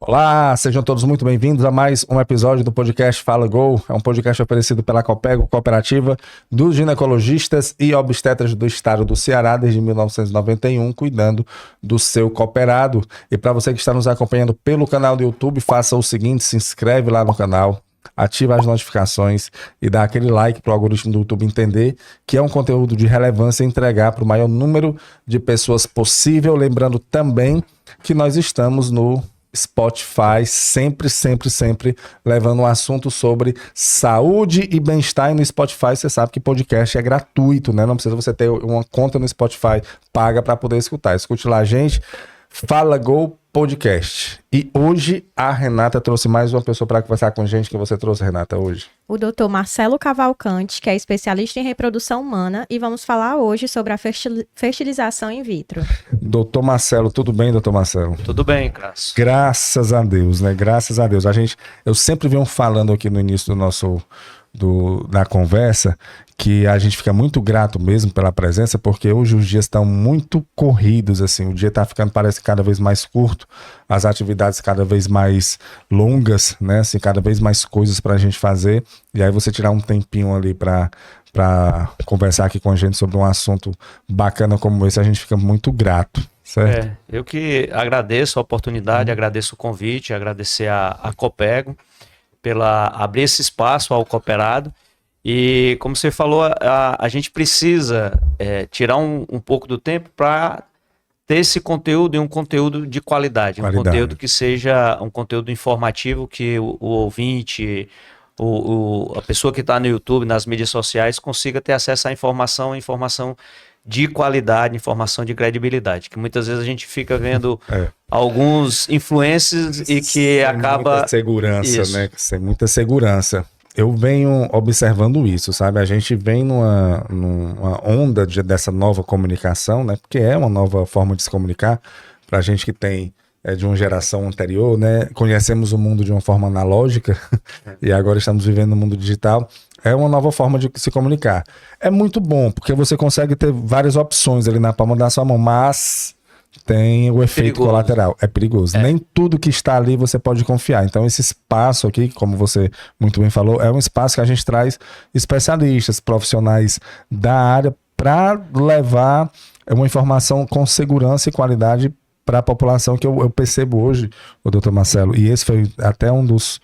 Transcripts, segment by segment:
Olá, sejam todos muito bem-vindos a mais um episódio do podcast Fala Gol. É um podcast oferecido pela Copego, Cooperativa dos Ginecologistas e Obstetras do Estado do Ceará desde 1991, cuidando do seu cooperado. E para você que está nos acompanhando pelo canal do YouTube, faça o seguinte, se inscreve lá no canal, ativa as notificações e dá aquele like para o algoritmo do YouTube entender que é um conteúdo de relevância e entregar para o maior número de pessoas possível. Lembrando também que nós estamos no Spotify, sempre levando um assunto sobre saúde e bem-estar. E no Spotify você sabe que podcast é gratuito, né? Não precisa você ter uma conta no Spotify paga para poder escutar. Escute lá, gente. Fala Gol Podcast. E hoje a Renata trouxe mais uma pessoa para conversar com a gente. Que você trouxe, Renata, hoje? O Dr. Marcelo Cavalcante, que é especialista em reprodução humana, e vamos falar hoje sobre a fertilização in vitro. Doutor Marcelo, tudo bem, doutor Marcelo? Tudo bem, Cássio. Graças a Deus, né? Graças a Deus. Eu sempre venho falando aqui no início da conversa que a gente fica muito grato mesmo pela presença, porque hoje os dias estão muito corridos, assim, o dia está ficando, parece, cada vez mais curto, as atividades cada vez mais longas, né, assim, cada vez mais coisas para a gente fazer, e aí você tirar um tempinho ali para conversar aqui com a gente sobre um assunto bacana como esse, a gente fica muito grato, certo? Eu que agradeço a oportunidade, agradeço o convite, agradecer a Copego pela abrir esse espaço ao cooperado. E como você falou, a gente precisa tirar um pouco do tempo para ter esse conteúdo e um conteúdo de qualidade. Um conteúdo que seja um conteúdo informativo, que o ouvinte, a pessoa que está no YouTube, nas mídias sociais, consiga ter acesso à informação de qualidade, informação de credibilidade, que muitas vezes a gente fica vendo alguns influencers e que acaba... Muita segurança, né? Sem muita segurança. Eu venho observando isso, sabe? A gente vem numa onda dessa nova comunicação, né? Porque é uma nova forma de se comunicar. Pra gente que tem de uma geração anterior, né? Conhecemos o mundo de uma forma analógica e agora estamos vivendo no mundo digital. É uma nova forma de se comunicar. É muito bom, porque você consegue ter várias opções ali na palma da sua mão, mas tem o efeito colateral. É perigoso. Nem tudo que está ali você pode confiar. Então esse espaço aqui, como você muito bem falou, é um espaço que a gente traz especialistas, profissionais da área para levar uma informação com segurança e qualidade para a população, que eu percebo hoje, o doutor Marcelo, e esse foi até um dos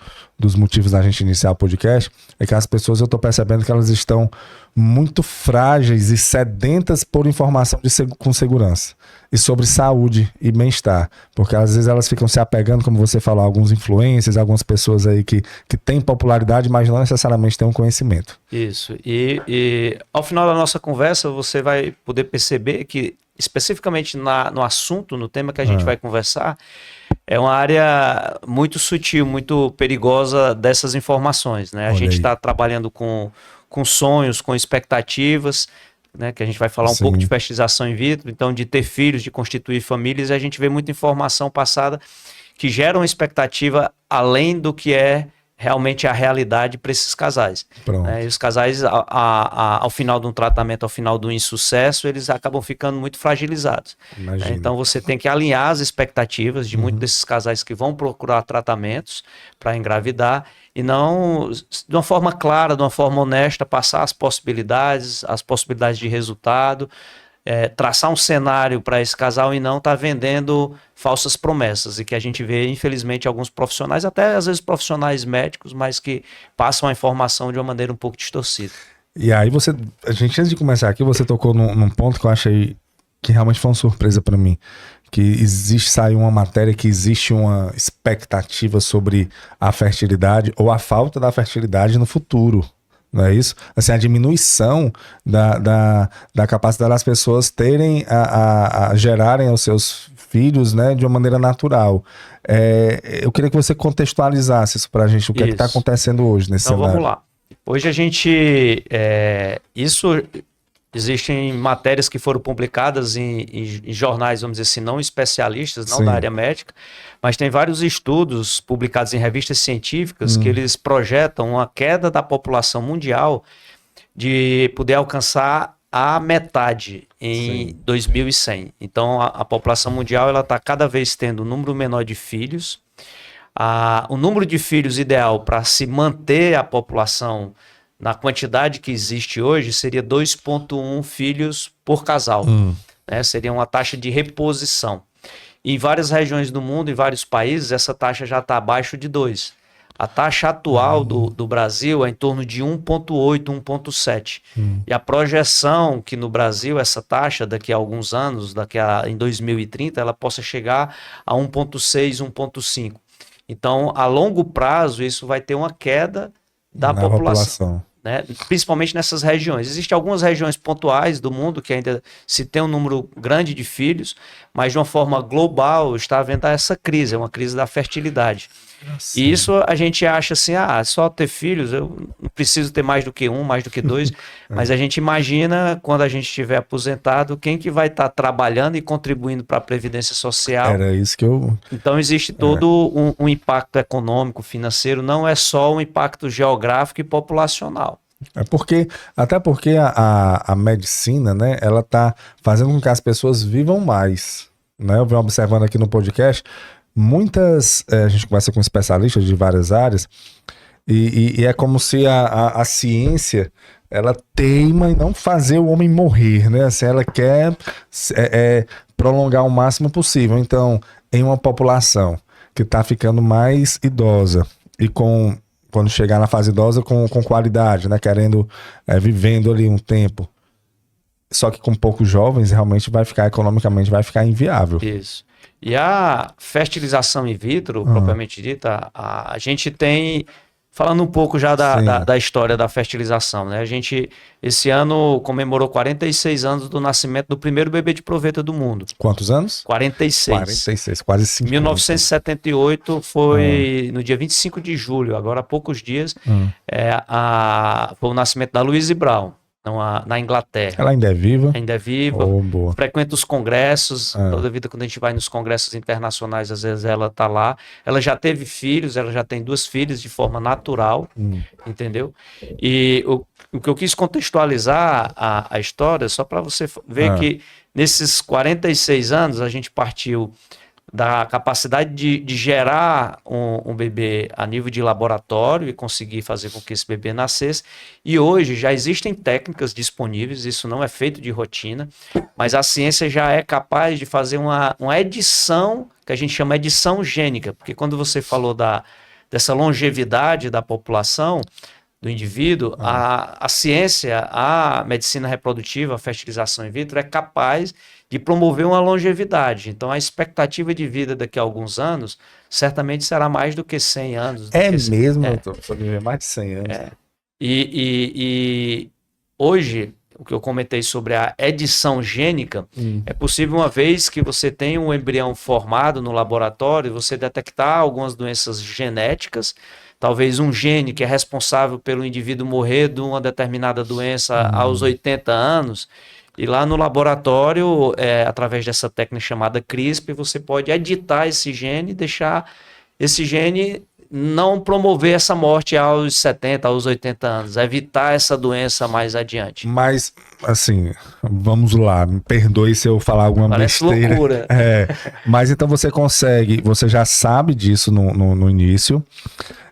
motivos da gente iniciar o podcast, é que as pessoas, eu estou percebendo que elas estão muito frágeis e sedentas por informação com segurança e sobre saúde e bem-estar, porque às vezes elas ficam se apegando, como você falou, a alguns influencers, algumas pessoas aí que têm popularidade, mas não necessariamente têm um conhecimento. Isso, e ao final da nossa conversa você vai poder perceber que especificamente no assunto, no tema que a gente vai conversar, é uma área muito sutil, muito perigosa dessas informações, né? A gente está trabalhando com sonhos, com expectativas, né? Que a gente vai falar um pouco de fertilização in vitro, então de ter filhos, de constituir famílias, e a gente vê muita informação passada que gera uma expectativa além do que é realmente a realidade para esses casais. E os casais, ao final de um tratamento, ao final do insucesso, eles acabam ficando muito fragilizados. Então você tem que alinhar as expectativas de muitos desses casais que vão procurar tratamentos para engravidar e não, de uma forma clara, de uma forma honesta, passar as possibilidades de resultado, traçar um cenário para esse casal e não estar vendendo falsas promessas, e que a gente vê, infelizmente, alguns profissionais, até às vezes profissionais médicos, mas que passam a informação de uma maneira um pouco distorcida. E aí a gente, antes de começar aqui, você tocou num ponto que eu achei que realmente foi uma surpresa para mim, que saiu uma matéria que existe uma expectativa sobre a fertilidade ou a falta da fertilidade no futuro. Não é isso? Assim, a diminuição da capacidade das pessoas terem a gerarem os seus filhos, né, de uma maneira natural. Eu queria que você contextualizasse isso pra gente, o que é que está acontecendo hoje nesse cenário. Vamos lá. Hoje a gente... Existem matérias que foram publicadas em jornais, vamos dizer assim, não especialistas, não da área médica, mas tem vários estudos publicados em revistas científicas que eles projetam uma queda da população mundial de poder alcançar a metade em 2100. Então a população mundial está cada vez tendo um número menor de filhos, O número de filhos ideal para se manter a população na quantidade que existe hoje seria 2,1 filhos por casal. Né? Seria uma taxa de reposição. Em várias regiões do mundo, em vários países, essa taxa já está abaixo de 2. A taxa atual do Brasil é em torno de 1,8, 1,7. E a projeção que no Brasil essa taxa, daqui a alguns anos, em 2030, ela possa chegar a 1,6, 1,5. Então, a longo prazo, isso vai ter uma queda da população. Né? Principalmente nessas regiões. Existem algumas regiões pontuais do mundo que ainda se tem um número grande de filhos, mas de uma forma global está havendo essa crise, é uma crise da fertilidade. Nossa. E isso a gente acha assim, só ter filhos, eu não preciso ter mais do que um, mais do que dois, mas a gente imagina quando a gente estiver aposentado, quem que vai estar trabalhando e contribuindo para a Previdência Social. Era isso que eu... Então existe todo um impacto econômico, financeiro, não é só um impacto geográfico e populacional. Até porque a medicina, né, ela tá fazendo com que as pessoas vivam mais, né? Eu venho observando aqui no podcast, a gente conversa com especialistas de várias áreas e é como se a ciência, ela teima em não fazer o homem morrer, né? Assim, ela quer prolongar o máximo possível. Então, em uma população que está ficando mais idosa e quando chegar na fase idosa com qualidade, né? Vivendo ali um tempo. Só que com poucos jovens, realmente economicamente vai ficar inviável. Isso. E a fertilização in vitro, propriamente dita, a gente tem, falando um pouco já da história da fertilização, né? A gente, esse ano, comemorou 46 anos do nascimento do primeiro bebê de proveta do mundo. Quantos anos? 46. 46, quase 50. 1978 foi no dia 25 de julho, agora há poucos dias, foi o nascimento da Louise Brown. Na Inglaterra. Ela ainda é viva? Ainda é viva. Boa. Frequenta os congressos. Toda vida, quando a gente vai nos congressos internacionais, às vezes ela está lá. Ela já teve filhos, ela já tem 2 filhas de forma natural. Entendeu? E o que eu quis contextualizar a história, só para você ver que nesses 46 anos a gente partiu da capacidade de gerar um bebê a nível de laboratório e conseguir fazer com que esse bebê nascesse. E hoje já existem técnicas disponíveis, isso não é feito de rotina, mas a ciência já é capaz de fazer uma edição, que a gente chama de edição gênica, porque quando você falou dessa longevidade da população, do indivíduo, a ciência, a medicina reprodutiva, a fertilização in vitro é capaz de promover uma longevidade. Então, a expectativa de vida daqui a alguns anos certamente será mais do que 100 anos. Mesmo, doutor? Só viver mais de 100 anos. E hoje, o que eu comentei sobre a edição gênica, é possível, uma vez que você tem um embrião formado no laboratório, você detectar algumas doenças genéticas, talvez um gene que é responsável pelo indivíduo morrer de uma determinada doença aos 80 anos, e lá no laboratório, através dessa técnica chamada CRISPR, você pode editar esse gene e deixar esse gene não promover essa morte aos 70, aos 80 anos, evitar essa doença mais adiante. Mas, assim, vamos lá, me perdoe se eu falar alguma besteira. Parece loucura. Mas então você já sabe disso no início,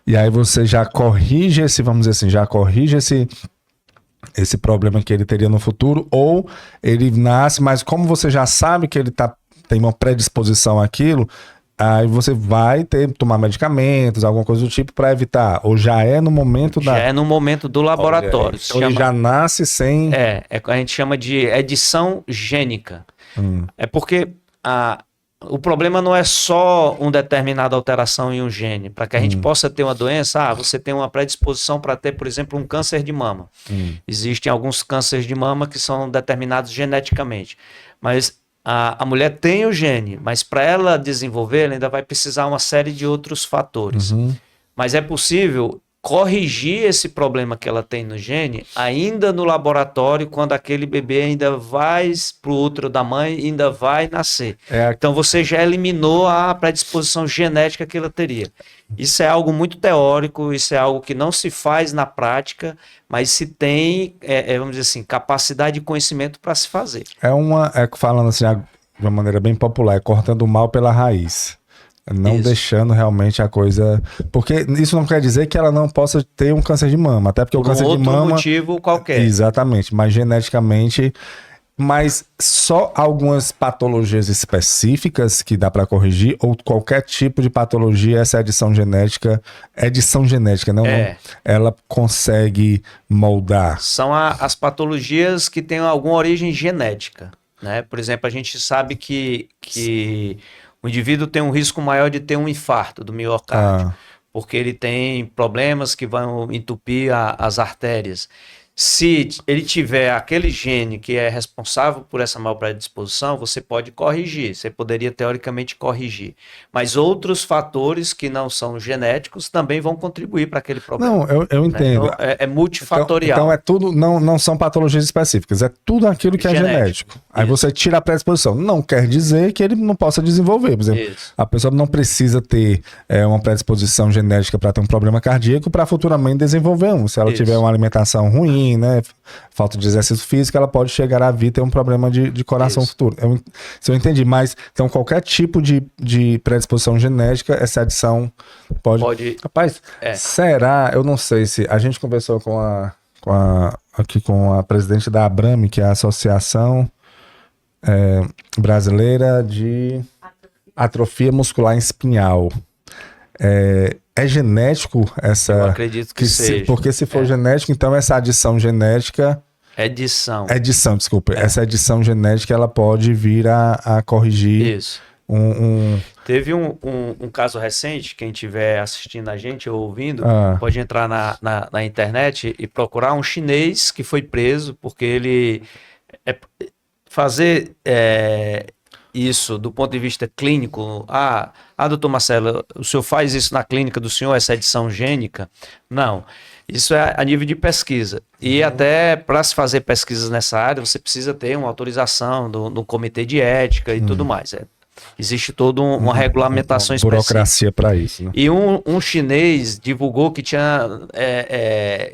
e aí você já corrige esse problema que ele teria no futuro, ou ele nasce, mas como você já sabe que ele tem uma predisposição àquilo, aí você vai tomar medicamentos, alguma coisa do tipo para evitar, ou já é no momento Já é no momento do laboratório. Então ele já nasce sem... A gente chama de edição gênica. É porque o problema não é só uma determinada alteração em um gene. Para que a gente possa ter uma doença, você tem uma predisposição para ter, por exemplo, um câncer de mama. Existem alguns cânceres de mama que são determinados geneticamente. Mas a mulher tem o gene, mas para ela desenvolver, ela ainda vai precisar uma série de outros fatores. Mas é possível corrigir esse problema que ela tem no gene ainda no laboratório, quando aquele bebê ainda vai para o útero da mãe e ainda vai nascer. Então você já eliminou a predisposição genética que ela teria. Isso é algo muito teórico, isso é algo que não se faz na prática, mas se tem, vamos dizer assim, capacidade e conhecimento para se fazer. Falando assim, de uma maneira bem popular, cortando o mal pela raiz. Não Isso. deixando realmente a coisa... Porque isso não quer dizer que ela não possa ter um câncer de mama. Até porque o Por um câncer de outro mama... motivo qualquer. Exatamente. Mas geneticamente... Mas só algumas patologias específicas que dá para corrigir, ou qualquer tipo de patologia, essa edição genética, não, ela consegue moldar. São as patologias que têm alguma origem genética, né? Por exemplo, a gente sabe que o indivíduo tem um risco maior de ter um infarto do miocárdio, porque ele tem problemas que vão entupir as artérias. Se ele tiver aquele gene que é responsável por essa mal predisposição, você pode corrigir, você poderia teoricamente corrigir. Mas outros fatores que não são genéticos também vão contribuir para aquele problema. Não, eu entendo. Então, é multifatorial. Então é tudo, não são patologias específicas, é tudo aquilo que é genético. Aí você tira a predisposição. Não quer dizer que ele não possa desenvolver. Por exemplo, a pessoa não precisa ter uma predisposição genética para ter um problema cardíaco para futuramente desenvolver um. Se ela tiver uma alimentação ruim, né, falta de exercício físico, ela pode chegar a vir ter um problema de coração futuro. Se eu entendi, mas então qualquer tipo de predisposição genética, essa adição pode... Rapaz, será? Eu não sei se... A gente conversou com a presidente da Abrame, que é a Associação Brasileira de Atrofia Muscular Espinhal. É genético essa... Eu acredito que seja. Porque se for genético, então essa adição genética... Edição, desculpa. Essa edição genética, ela pode vir a corrigir... Isso. Teve um caso recente, quem estiver assistindo a gente ou ouvindo, pode entrar na internet e procurar um chinês que foi preso porque ele... fazer... isso do ponto de vista clínico, doutor Marcelo, o senhor faz isso na clínica do senhor, essa edição gênica? Não, isso é a nível de pesquisa. E até para se fazer pesquisas nessa área, você precisa ter uma autorização do comitê de ética e tudo mais. Existe toda uma regulamentação específica. Burocracia para isso, né? E um chinês divulgou que tinha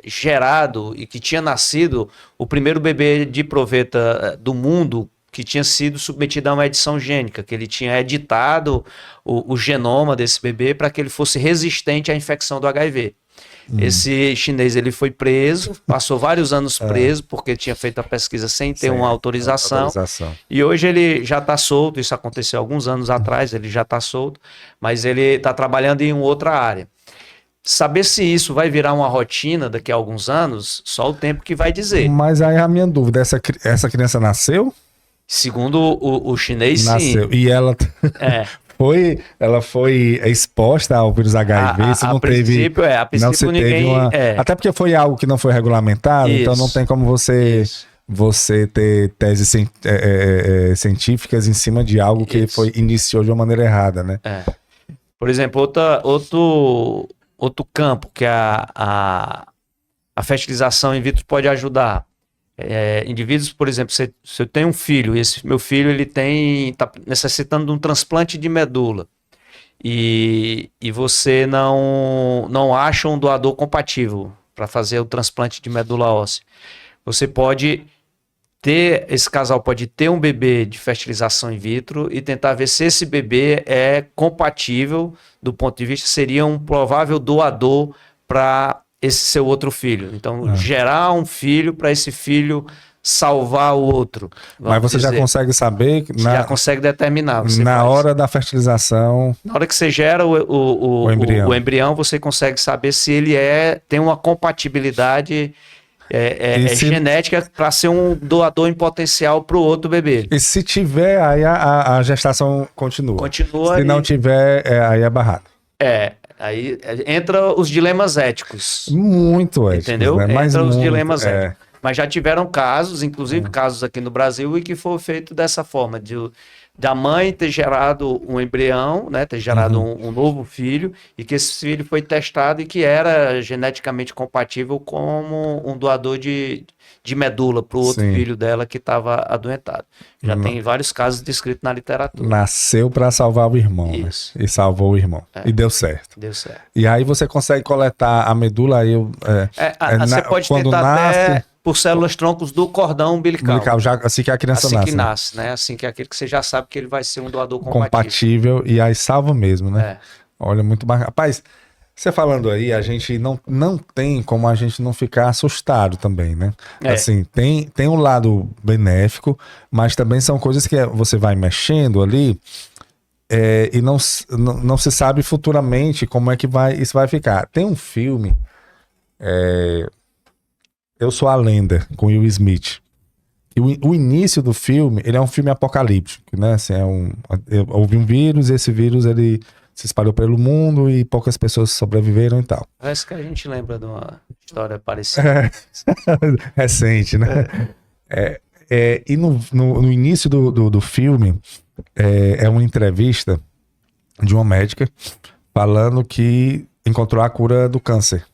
gerado e que tinha nascido o primeiro bebê de proveta do mundo que tinha sido submetido a uma edição gênica, que ele tinha editado o genoma desse bebê para que ele fosse resistente à infecção do HIV. Esse chinês ele foi preso, passou vários anos preso, porque tinha feito a pesquisa sem ter uma autorização. E hoje ele já está solto, isso aconteceu alguns anos atrás, ele já está solto, mas ele está trabalhando em outra área. Saber se isso vai virar uma rotina daqui a alguns anos, só o tempo que vai dizer. Mas aí a minha dúvida, essa criança nasceu? Segundo o chinês, nasceu. Sim. E ela ela foi exposta ao vírus HIV, isso não teve... A princípio ninguém... Até porque foi algo que não foi regulamentado, então não tem como você ter teses científicas em cima de algo que iniciou de uma maneira errada, né? Por exemplo, outro campo que a fertilização in vitro pode ajudar. Indivíduos, por exemplo, se eu tenho um filho, e esse meu filho está necessitando de um transplante de medula, e você não acha um doador compatível para fazer o transplante de medula óssea, esse casal pode ter um bebê de fertilização in vitro e tentar ver se esse bebê é compatível do ponto de vista, seria um provável doador para esse seu outro filho. Então, gerar um filho para esse filho salvar o outro. Mas você já consegue saber... Já consegue determinar. Na hora da fertilização... Na hora que você gera o embrião, você consegue saber se ele tem uma compatibilidade genética para ser um doador em potencial para o outro bebê. E se tiver, aí a gestação continua. Se não tiver, aí é barrado. Aí entra os dilemas éticos. Muito éticos, entendeu? Né? Entra os dilemas éticos. Mas já tiveram casos, inclusive casos aqui no Brasil, e que foi feito dessa forma, da mãe ter gerado um embrião, né, ter gerado um novo filho, e que esse filho foi testado e que era geneticamente compatível como um doador de medula para o outro filho dela que estava adoentado. Já tem vários casos descritos na literatura. Nasceu para salvar o irmão, né? E salvou o irmão. E deu certo. Deu certo. E aí você consegue coletar a medula aí... você pode tentar por células troncos do cordão umbilical. Já, assim que a criança assim nasce. que nasce, né? Assim que é aquele que você já sabe que ele vai ser um doador Compatível. E aí salva mesmo, né? É. Olha, muito bacana. Rapaz, você falando aí, a gente não tem como a gente não ficar assustado também, né? É. Assim, tem um lado benéfico, mas também são coisas que você vai mexendo ali e não se sabe futuramente como é que isso vai ficar. Tem um filme, Eu Sou a Lenda, com Will Smith. E o início do filme, ele é um filme apocalíptico, né? Assim, houve um vírus, e esse vírus ele se espalhou pelo mundo e poucas pessoas sobreviveram e tal. Parece que a gente lembra de uma história parecida. Recente, né? E no início do filme, é uma entrevista de uma médica falando que encontrou a cura do câncer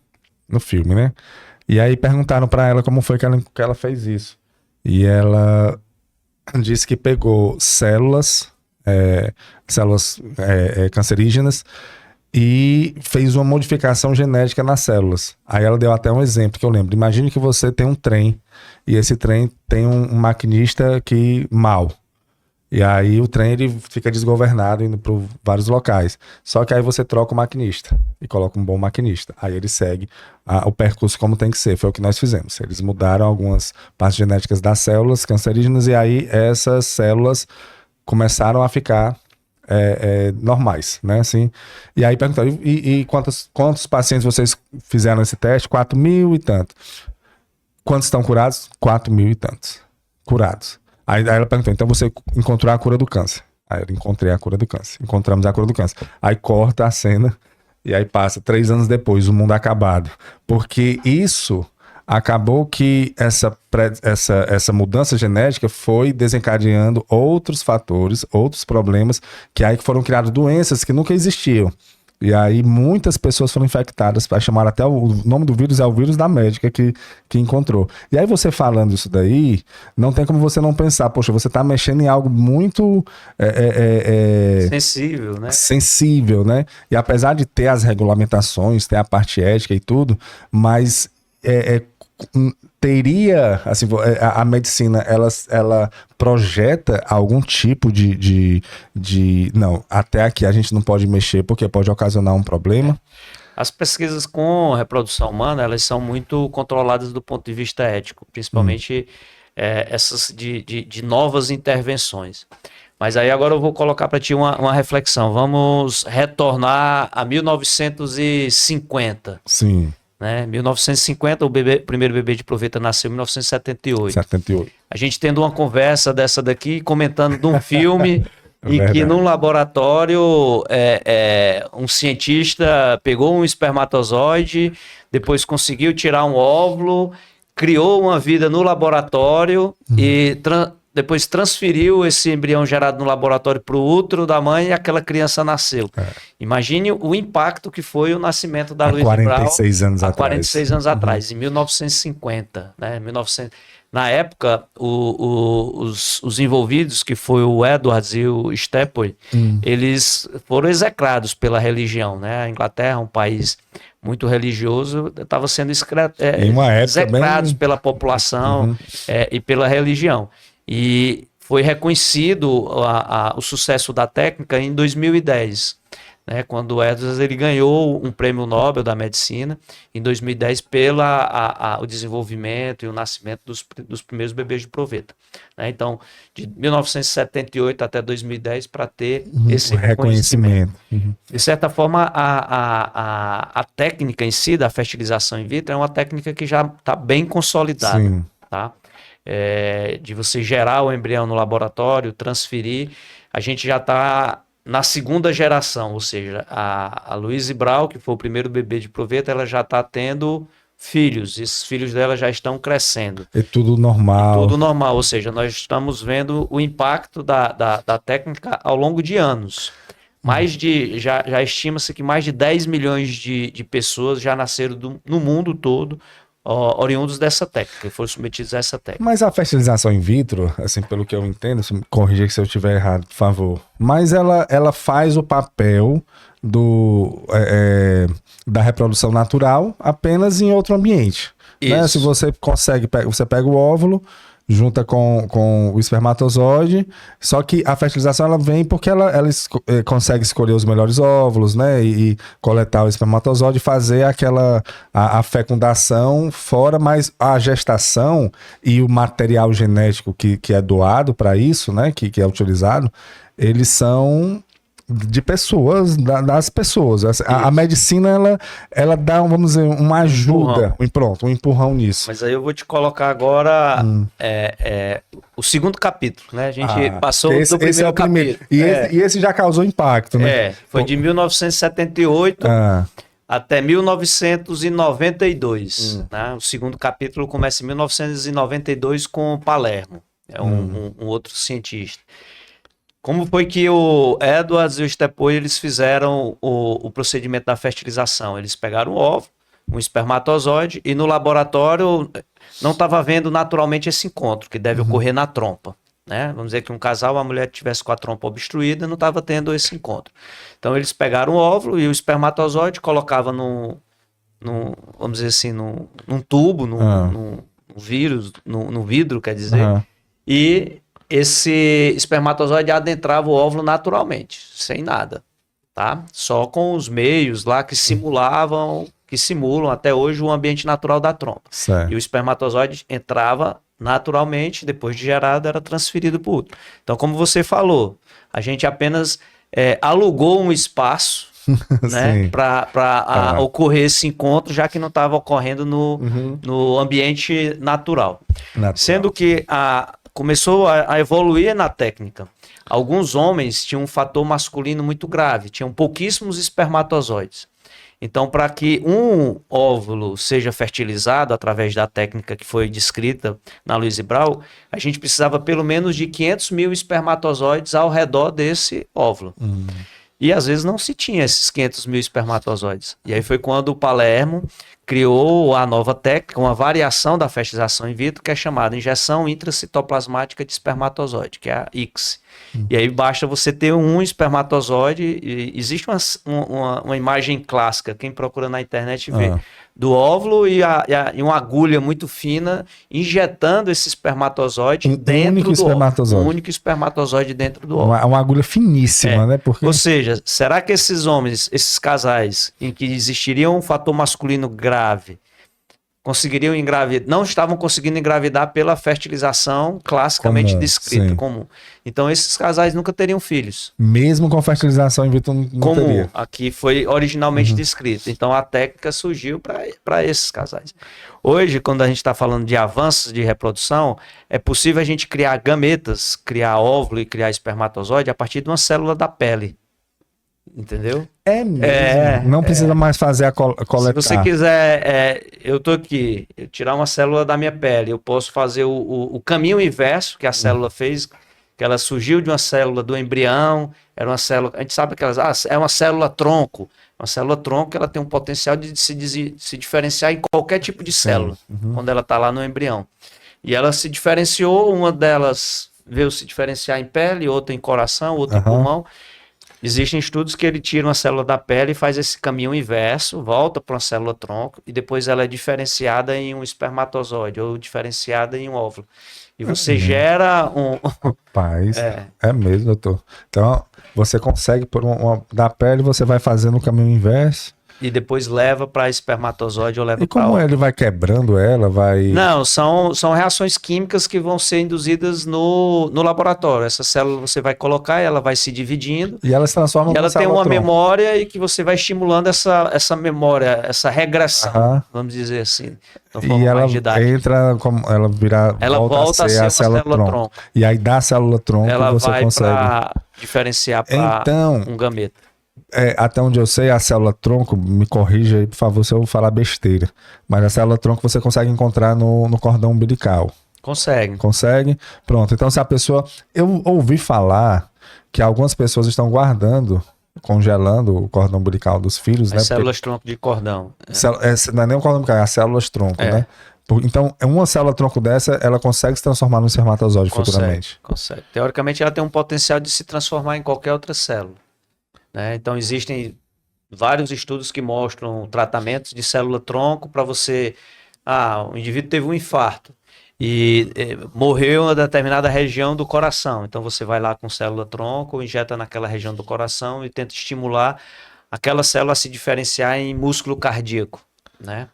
no filme, né? E aí perguntaram pra ela como foi que ela fez isso. E ela disse que pegou células cancerígenas e fez uma modificação genética nas células. Aí ela deu até um exemplo que eu lembro. Imagine que você tem um trem e esse trem tem um maquinista mau. E aí o trem ele fica desgovernado indo para vários locais. Só que aí você troca o maquinista e coloca um bom maquinista. Aí ele segue o percurso como tem que ser. Foi o que nós fizemos. Eles mudaram algumas partes genéticas das células cancerígenas e aí essas células começaram a ficar normais, né? Assim, e aí perguntaram, e quantos pacientes vocês fizeram esse teste? 4.000 e tanto. Quantos estão curados? 4.000 e tantos. Curados. Aí ela perguntou, então você encontrou a cura do câncer? Aí eu encontrei a cura do câncer. Encontramos a cura do câncer. Aí corta a cena e aí passa 3 anos depois, o mundo acabado. Porque isso acabou que essa mudança genética foi desencadeando outros fatores, outros problemas, que aí foram criadas doenças que nunca existiam. E aí muitas pessoas foram infectadas, para chamar até o nome do vírus é o vírus da médica que encontrou. E aí você falando isso daí, não tem como você não pensar, poxa, você está mexendo em algo muito sensível, né? Sensível, né? E apesar de ter as regulamentações, ter a parte ética e tudo, mas teria, assim, a medicina, ela projeta algum tipo de não, até aqui a gente não pode mexer porque pode ocasionar um problema. As pesquisas com reprodução humana, elas são muito controladas do ponto de vista ético, principalmente essas de novas intervenções. Mas aí agora eu vou colocar para ti uma reflexão. Vamos retornar a 1950. Sim. Né? 1950, o primeiro bebê de proveta nasceu em 1978. 78. A gente tendo uma conversa dessa daqui, comentando de um filme em que num laboratório um cientista pegou um espermatozoide, depois conseguiu tirar um óvulo, criou uma vida no laboratório e depois transferiu esse embrião gerado no laboratório para o útero da mãe e aquela criança nasceu. Imagine o impacto que foi o nascimento da Louise Brown 46 anos há atrás. 46 anos atrás, em 1950. Né? Na época, os envolvidos, que foi o Edwards e o Stepway, eles foram execrados pela religião. Né? A Inglaterra, um país muito religioso, estava sendo execrados pela população e pela religião. E foi reconhecido o sucesso da técnica em 2010, né, quando o Edwards ele ganhou um prêmio Nobel da Medicina em 2010 o desenvolvimento e o nascimento dos primeiros bebês de proveta. Né? Então, de 1978 até 2010 para ter esse reconhecimento. De certa forma, a técnica em si da fertilização in vitro é uma técnica que já está bem consolidada. Sim. Tá? De você gerar o embrião no laboratório, transferir, a gente já está na segunda geração, ou seja, a Louise Brown, que foi o primeiro bebê de proveta, ela já está tendo filhos, esses filhos dela já estão crescendo. É tudo normal. Tudo normal, ou seja, nós estamos vendo o impacto da técnica ao longo de anos. Já estima-se que mais de 10 milhões de pessoas já nasceram no mundo todo, oriundos dessa técnica, foram submetidos a essa técnica. Mas a fertilização in vitro, assim, pelo que eu entendo, me corrija se eu estiver errado, por favor, mas ela faz o papel da reprodução natural apenas em outro ambiente. Né? Se você consegue, você pega o óvulo, junta com o espermatozoide, só que a fertilização ela vem porque ela consegue escolher os melhores óvulos, né, e coletar o espermatozoide, fazer a fecundação fora, mas a gestação e o material genético que é doado para isso, né, que é utilizado, eles são de pessoas, das pessoas. A medicina, ela dá, vamos dizer, uma ajuda, um empurrão nisso. Mas aí eu vou te colocar agora o segundo capítulo, né? A gente passou do primeiro capítulo. E esse já causou impacto, né? Foi de 1978 até 1992. Né? O segundo capítulo começa em 1992 com Palermo, um outro cientista. Como foi que o Edwards e o Stepoi eles fizeram o procedimento da fertilização? Eles pegaram o óvulo, um espermatozoide, e no laboratório não estava havendo naturalmente esse encontro, que deve ocorrer na trompa. Né? Vamos dizer que um casal, a mulher tivesse com a trompa obstruída, não estava tendo esse encontro. Então eles pegaram o óvulo e o espermatozoide, colocavam vamos dizer assim, num tubo, num vidro, quer dizer, e esse espermatozoide adentrava o óvulo naturalmente, sem nada, tá? Só com os meios lá que simulam até hoje o ambiente natural da trompa. Certo. E o espermatozoide entrava naturalmente, depois de gerado, era transferido para o útero. Então, como você falou, a gente apenas alugou um espaço né, para ocorrer esse encontro, já que não estava ocorrendo no ambiente natural. Sendo que começou a evoluir na técnica. Alguns homens tinham um fator masculino muito grave, tinham pouquíssimos espermatozoides. Então, para que um óvulo seja fertilizado através da técnica que foi descrita na Louise Braun, a gente precisava pelo menos de 500 mil espermatozoides ao redor desse óvulo. E às vezes não se tinha esses 500 mil espermatozoides. E aí foi quando o Palermo criou a nova técnica, uma variação da fertilização in vitro, que é chamada injeção intracitoplasmática de espermatozoide, que é a ICSI. E aí basta você ter um espermatozoide, e existe uma imagem clássica, quem procura na internet vê, do óvulo e uma agulha muito fina injetando esse espermatozoide dentro do óvulo. Um único espermatozoide dentro do óvulo. Uma agulha finíssima, né? Ou seja, será que esses homens, esses casais em que existiria um fator masculino grave, conseguiriam engravidar, não estavam conseguindo engravidar pela fertilização classicamente descrita, comum. Então esses casais nunca teriam filhos. Mesmo com fertilização in vitro não teria. Aqui foi originalmente descrito. Então a técnica surgiu para esses casais. Hoje, quando a gente está falando de avanços de reprodução, é possível a gente criar gametas, criar óvulo e criar espermatozoide a partir de uma célula da pele. Entendeu? É mesmo. Não precisa mais fazer a coletar. Se você quiser, eu tô aqui, tirar uma célula da minha pele, eu posso fazer o caminho inverso que a célula fez, que ela surgiu de uma célula do embrião, era uma célula, a gente sabe que é uma célula tronco. Uma célula tronco, ela tem um potencial de se diferenciar em qualquer tipo de célula, quando ela está lá no embrião. E ela se diferenciou, uma delas veio se diferenciar em pele, outra em coração, outra em pulmão. Existem estudos que ele tira uma célula da pele e faz esse caminho inverso, volta para uma célula tronco e depois ela é diferenciada em um espermatozoide ou diferenciada em um óvulo. E você gera um... Rapaz, é mesmo, doutor. Então, você consegue, da pele, você vai fazendo o caminho inverso. E depois leva para espermatozoide ou leva para óvulo. E como ele vai quebrando ela, vai... Não, são reações químicas que vão ser induzidas no laboratório. Essa célula você vai colocar, ela vai se dividindo. E ela se transforma numa célula. E ela tem uma memória e que você vai estimulando essa memória, essa regressão, vamos dizer assim. E ela entra, como ela volta a ser a célula tronco. E aí da célula tronco ela você vai consegue diferenciar para um gameta. Até onde eu sei, a célula tronco, me corrija aí, por favor, se eu falar besteira, mas a célula tronco você consegue encontrar no cordão umbilical. Consegue. Consegue? Pronto. Então, se a pessoa... Eu ouvi falar que algumas pessoas estão congelando o cordão umbilical dos filhos, né? Células tronco de cordão. Não é nem o cordão umbilical, é as células tronco, né? Então, uma célula tronco dessa, ela consegue se transformar num espermatozoide futuramente? Consegue. Teoricamente, ela tem um potencial de se transformar em qualquer outra célula. Né? Então existem vários estudos que mostram tratamentos de célula-tronco para você... o indivíduo teve um infarto e morreu em uma determinada região do coração. Então você vai lá com célula-tronco, injeta naquela região do coração e tenta estimular aquela célula a se diferenciar em músculo cardíaco, né?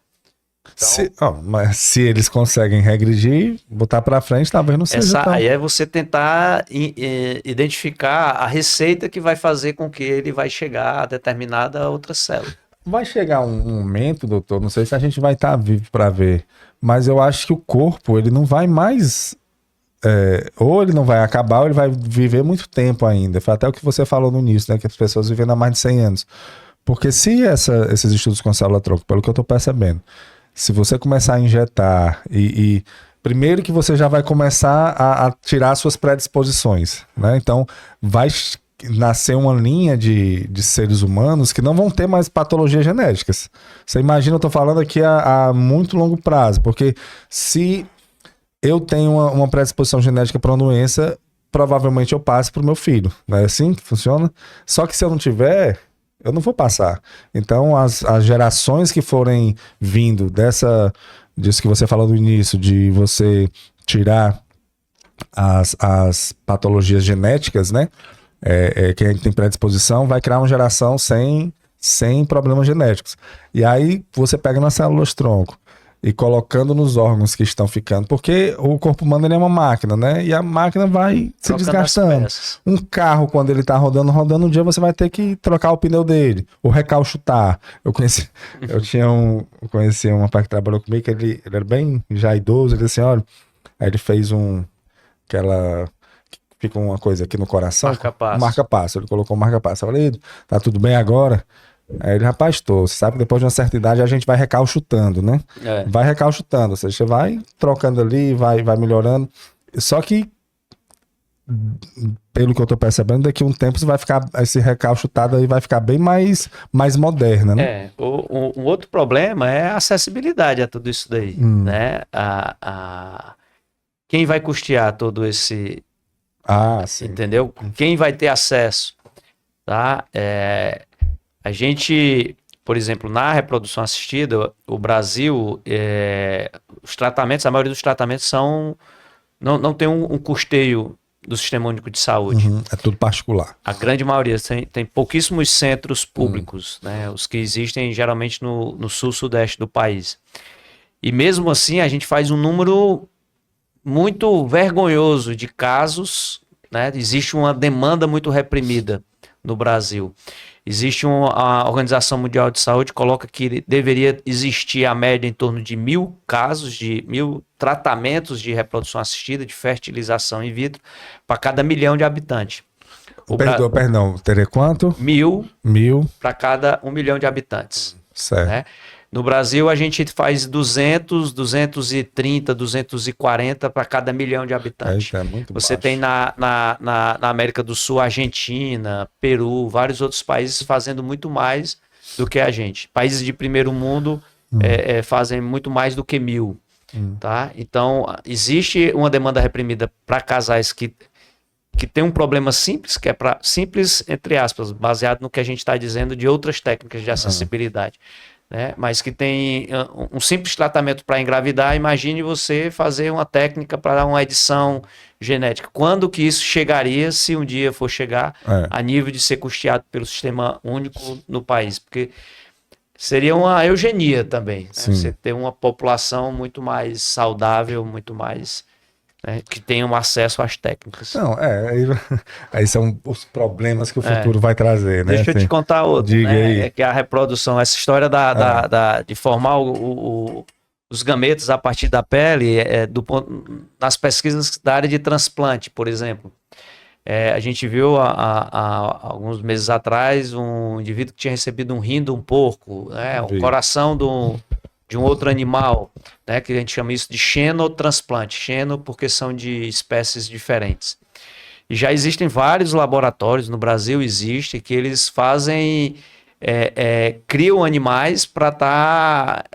Então, mas se eles conseguem regredir, botar para frente, talvez não seja tão... Aí é você tentar identificar a receita que vai fazer com que ele vai chegar a determinada outra célula. Vai chegar um momento, doutor, não sei se a gente vai estar vivo para ver, mas eu acho que o corpo, ele não vai mais... ou ele não vai acabar, ou ele vai viver muito tempo ainda. Foi até o que você falou no início, né? Que as pessoas vivendo há mais de 100 anos. Porque se esses estudos com célula-tronco, pelo que eu estou percebendo, se você começar a injetar primeiro que você já vai começar a tirar suas predisposições, né? Então vai nascer uma linha de seres humanos que não vão ter mais patologias genéticas. Você imagina, eu estou falando aqui a muito longo prazo, porque se eu tenho uma predisposição genética para uma doença, provavelmente eu passo para o meu filho. Não é assim que funciona? Só que se eu não tiver... eu não vou passar. Então, as gerações que forem vindo disso que você falou no início, de você tirar as patologias genéticas, né? Quem tem predisposição vai criar uma geração sem problemas genéticos. E aí, você pega nas células-tronco e colocando nos órgãos que estão ficando, porque o corpo humano ele é uma máquina, né? E a máquina vai se desgastando. Um carro, quando ele está rodando, um dia você vai ter que trocar o pneu dele, ou recalchutar. Eu conheci um rapaz que trabalhou comigo, que ele era bem já idoso, ele disse assim, olha, aí ele fez fica uma coisa aqui no coração, marca-passo, ele colocou um marca-passo. Eu falei, tá tudo bem agora? Aí ele, rapaz, você sabe que depois de uma certa idade a gente vai recalchutando, né? Vai recalchutando, ou seja, você vai trocando ali, vai melhorando. Só que, pelo que eu tô percebendo, daqui a um tempo você vai ficar, esse recalchutado aí vai ficar bem mais moderna, né? Um outro problema é a acessibilidade a tudo isso daí, né? Quem vai custear todo esse... sim. Entendeu? Quem vai ter acesso, tá? A gente, por exemplo, na reprodução assistida, o Brasil, os tratamentos, a maioria dos tratamentos não tem um custeio do Sistema Único de Saúde. É tudo particular. A grande maioria tem pouquíssimos centros públicos, né? Os que existem geralmente no sul-sudeste do país. E mesmo assim, a gente faz um número muito vergonhoso de casos, né? Existe uma demanda muito reprimida no Brasil. Existe a Organização Mundial de Saúde coloca que deveria existir a média em torno de 1.000 casos, de 1.000 tratamentos de reprodução assistida, de fertilização in vitro, para cada 1 milhão de habitantes. Perdão, teria quanto? 1.000 para cada 1 milhão de habitantes. Certo. Né? No Brasil, a gente faz 200, 230, 240 para cada 1 milhão de habitantes. É muito Você baixo. tem na América do Sul, Argentina, Peru, vários outros países fazendo muito mais do que a gente. Países de primeiro mundo fazem muito mais do que 1.000. Tá? Então, existe uma demanda reprimida para casais que tem um problema simples, que é simples, entre aspas, baseado no que a gente está dizendo de outras técnicas de acessibilidade. Né? Mas que tem um simples tratamento para engravidar. Imagine você fazer uma técnica para uma edição genética. Quando que isso chegaria, se um dia for chegar, a nível de ser custeado pelo Sistema Único no país? Porque seria uma eugenia também. Né? Você ter uma população muito mais saudável, muito mais... Né, que tenham acesso às técnicas. Não, aí são os problemas que o futuro vai trazer, né? Deixa eu te contar outro, Diga né? aí. É que a reprodução, essa história de formar os gametos a partir da pele, nas pesquisas da área de transplante, por exemplo. A gente viu há alguns meses atrás um indivíduo que tinha recebido um rim de um porco, né, um coração de um outro animal, né, que a gente chama isso de xenotransplante. Xeno porque são de espécies diferentes. E já existem vários laboratórios, no Brasil existe, que eles fazem, criam animais para estar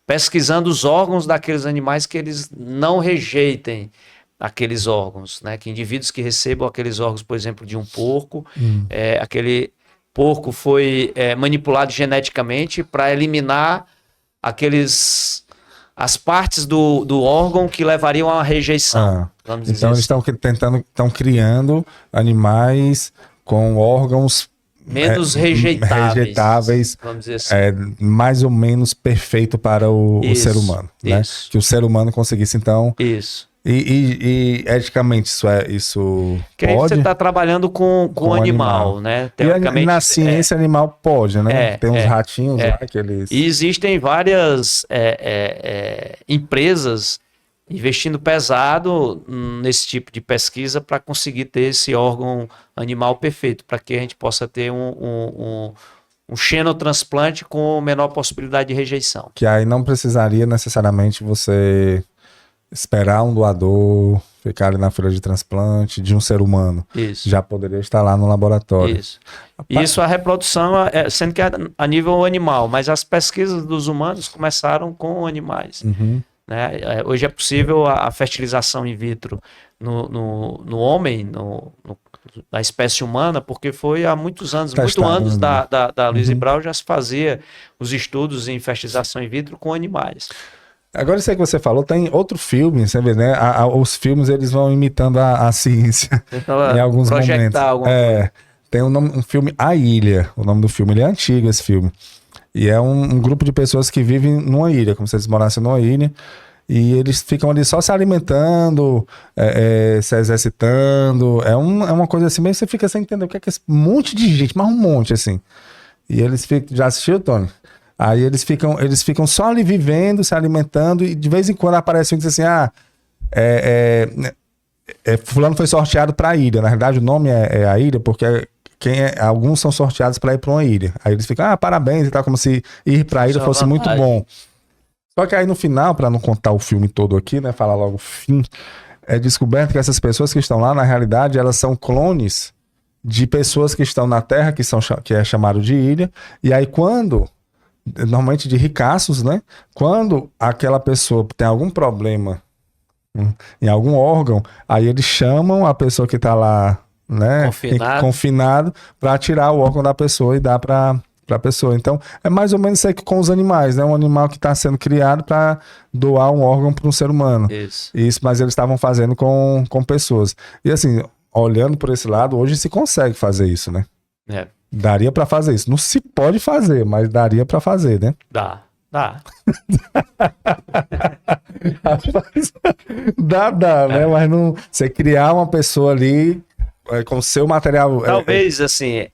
pesquisando os órgãos daqueles animais que eles não rejeitem aqueles órgãos, né, que indivíduos que recebam aqueles órgãos, por exemplo, de um porco, porco foi manipulado geneticamente para eliminar as partes do órgão que levariam a rejeição. Vamos dizer então eles estão criando animais com órgãos menos rejeitáveis, vamos dizer assim. Mais ou menos perfeito para o ser humano, né? Que o ser humano conseguisse então. Isso. E eticamente isso que pode? Aí você está trabalhando com animal, né? Teoricamente, e na ciência animal pode, né? Tem uns ratinhos lá que eles... E existem várias empresas investindo pesado nesse tipo de pesquisa para conseguir ter esse órgão animal perfeito, para que a gente possa ter um xenotransplante com menor possibilidade de rejeição. Que aí não precisaria necessariamente você esperar um doador, ficar ali na fila de transplante de um ser humano. Isso. Já poderia estar lá no laboratório. Isso a reprodução, sendo que a nível animal, mas as pesquisas dos humanos começaram com animais. Uhum. Né? Hoje é possível a fertilização in vitro no homem, na espécie humana, porque foi há muitos anos, muito antes da Louise Brown já se fazia os estudos em fertilização in vitro com animais. Agora isso aí que você falou, tem outro filme, você vê, né? Os filmes eles vão imitando a ciência em alguns momentos. Tem um filme A Ilha, o nome do filme, ele é antigo esse filme. E é um grupo de pessoas que vivem numa ilha, como se eles morassem numa ilha. E eles ficam ali só se alimentando, se exercitando. É uma coisa assim, meio que você fica sem entender o que é esse monte de gente, mas um monte assim. E eles ficam... Já assistiu, Tony? Aí eles ficam só ali vivendo, se alimentando, e de vez em quando aparece um que diz assim, fulano foi sorteado para a ilha. Na verdade o nome é a ilha porque alguns são sorteados para ir para uma ilha. Aí eles ficam, parabéns e tal, como se ir para a ilha fosse muito bom. Só que aí no final, para não contar o filme todo aqui, né, falar logo o fim, é descoberto que essas pessoas que estão lá, na realidade, elas são clones de pessoas que estão na Terra, que é chamado de ilha, e aí normalmente de ricaços, né? Quando aquela pessoa tem algum problema em algum órgão, aí eles chamam a pessoa que está lá, né, confinado para tirar o órgão da pessoa e dar para a pessoa. Então, é mais ou menos isso aí com os animais, né? Um animal que está sendo criado para doar um órgão para um ser humano. Isso, mas eles estavam fazendo com pessoas. E assim, olhando por esse lado, hoje se consegue fazer isso, né? Daria para fazer isso. Não se pode fazer, mas daria para fazer, né? Dá. Dá, né? Mas não... Você criar uma pessoa ali com seu material... Talvez, assim,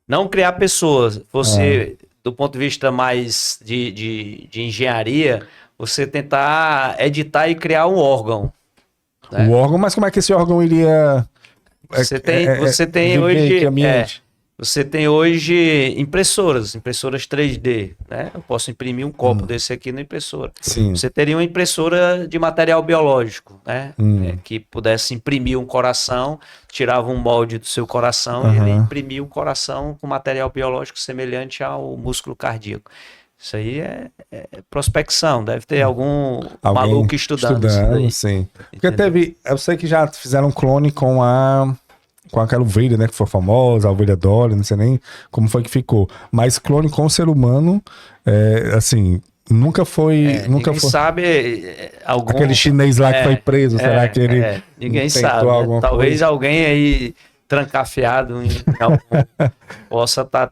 não criar pessoas. Você, do ponto de vista mais de engenharia, você tentar editar e criar um órgão. Né? O órgão, mas como é que esse órgão iria... Você tem hoje impressoras 3D, né? Eu posso imprimir um copo desse aqui na impressora. Sim. Você teria uma impressora de material biológico, né? Que pudesse imprimir um coração, tirava um molde do seu coração e ele imprimia um coração com material biológico semelhante ao músculo cardíaco. Isso aí é prospecção, deve ter alguém maluco estudando isso daí. Sim. Porque eu sei que já fizeram um clone com aquela ovelha, né, que foi famosa, a ovelha Dolly, não sei nem como foi que ficou. Mas clone com o ser humano, assim, nunca foi... ninguém sabe... Aquele chinês lá que foi preso, será que ele... Ninguém sabe, né? Talvez alguém aí trancafiado possa estar...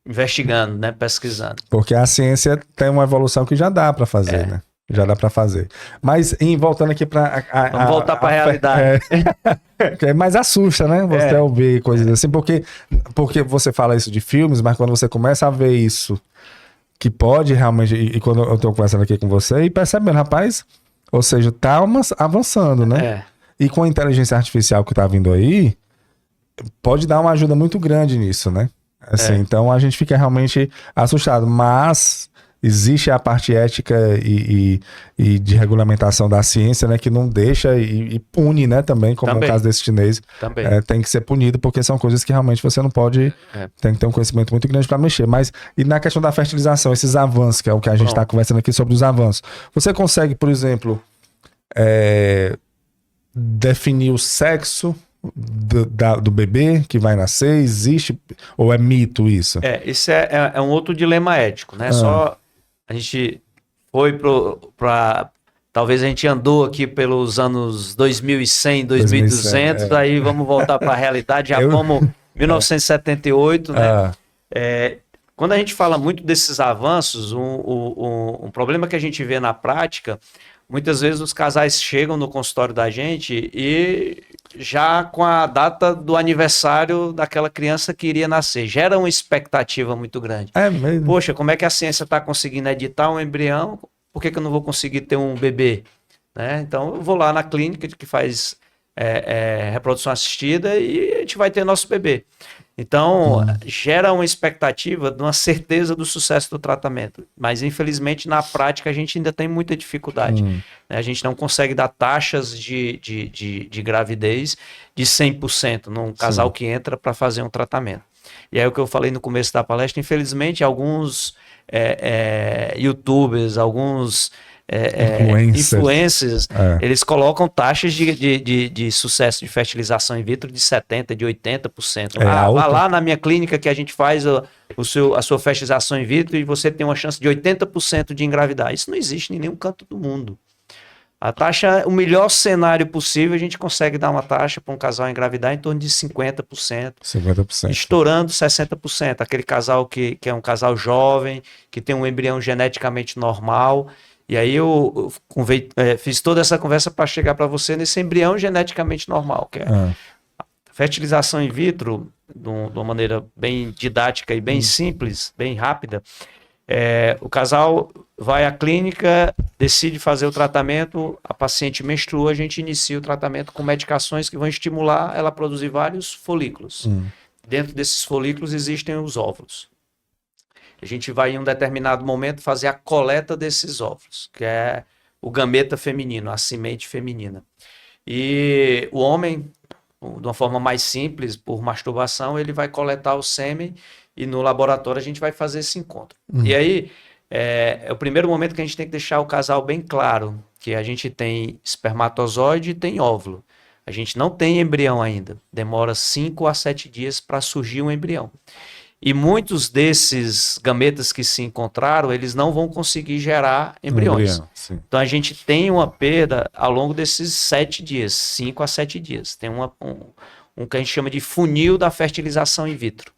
investigando, né? Pesquisando. Porque a ciência tem uma evolução que já dá para fazer, né? Já dá para fazer. Mas, voltando aqui para... Vamos voltar para a realidade. Que mais assusta, né? Você ouvir coisas assim. Porque você fala isso de filmes, mas quando você começa a ver isso, que pode realmente... E quando eu estou conversando aqui com você, e percebendo, rapaz, ou seja, tá avançando, né? E com a inteligência artificial que tá vindo aí, pode dar uma ajuda muito grande nisso, né? Assim, então a gente fica realmente assustado, mas existe a parte ética e de regulamentação da ciência, né, que não deixa e pune, né, também, como no caso desse chinês, tem que ser punido, porque são coisas que realmente você não pode, tem que ter um conhecimento muito grande para mexer. Mas, e na questão da fertilização, esses avanços, que é o que a gente está conversando aqui sobre os avanços, você consegue, por exemplo, definir o sexo do bebê que vai nascer? Existe? Ou é mito isso? Isso é um outro dilema ético, né? Só a gente foi para... Talvez a gente andou aqui pelos anos 2100, 2200, aí vamos voltar para a realidade, já fomos 1978, né? Quando a gente fala muito desses avanços, um problema que a gente vê na prática, muitas vezes os casais chegam no consultório da gente e já com a data do aniversário daquela criança que iria nascer. Gera uma expectativa muito grande. Mesmo? Poxa, como é que a ciência está conseguindo editar um embrião? Por que eu não vou conseguir ter um bebê? Né? Então, eu vou lá na clínica que faz reprodução assistida e a gente vai ter nosso bebê. Então, gera uma expectativa de uma certeza do sucesso do tratamento. Mas, infelizmente, na prática, a gente ainda tem muita dificuldade. Né? A gente não consegue dar taxas de gravidez de 100% num casal que entra para fazer um tratamento. E aí, o que eu falei no começo da palestra, infelizmente, alguns youtubers, alguns... influencers, eles colocam taxas de sucesso de fertilização in vitro de 70%, de 80%. Vá lá na minha clínica que a gente faz a sua fertilização in vitro e você tem uma chance de 80% de engravidar. Isso não existe em nenhum canto do mundo. A taxa, o melhor cenário possível, a gente consegue dar uma taxa para um casal engravidar em torno de 50%. 50%. Estourando 60%. Aquele casal que é um casal jovem, que tem um embrião geneticamente normal. E aí eu fiz toda essa conversa para chegar para você nesse embrião geneticamente normal, que é fertilização in vitro, de uma maneira bem didática e bem simples, bem rápida. O casal vai à clínica, decide fazer o tratamento, a paciente menstrua, a gente inicia o tratamento com medicações que vão estimular ela a produzir vários folículos. Dentro desses folículos existem os óvulos. A gente vai em um determinado momento fazer a coleta desses óvulos, que é o gameta feminino, a semente feminina. E o homem, de uma forma mais simples, por masturbação, ele vai coletar o sêmen e no laboratório a gente vai fazer esse encontro. E aí, é o primeiro momento que a gente tem que deixar o casal bem claro, que a gente tem espermatozoide e tem óvulo. A gente não tem embrião ainda. Demora 5 a 7 dias para surgir um embrião. E muitos desses gametas que se encontraram, eles não vão conseguir gerar embriões. Então a gente tem uma perda ao longo desses 7 dias, 5 a 7 dias. Tem um que a gente chama de funil da fertilização in vitro.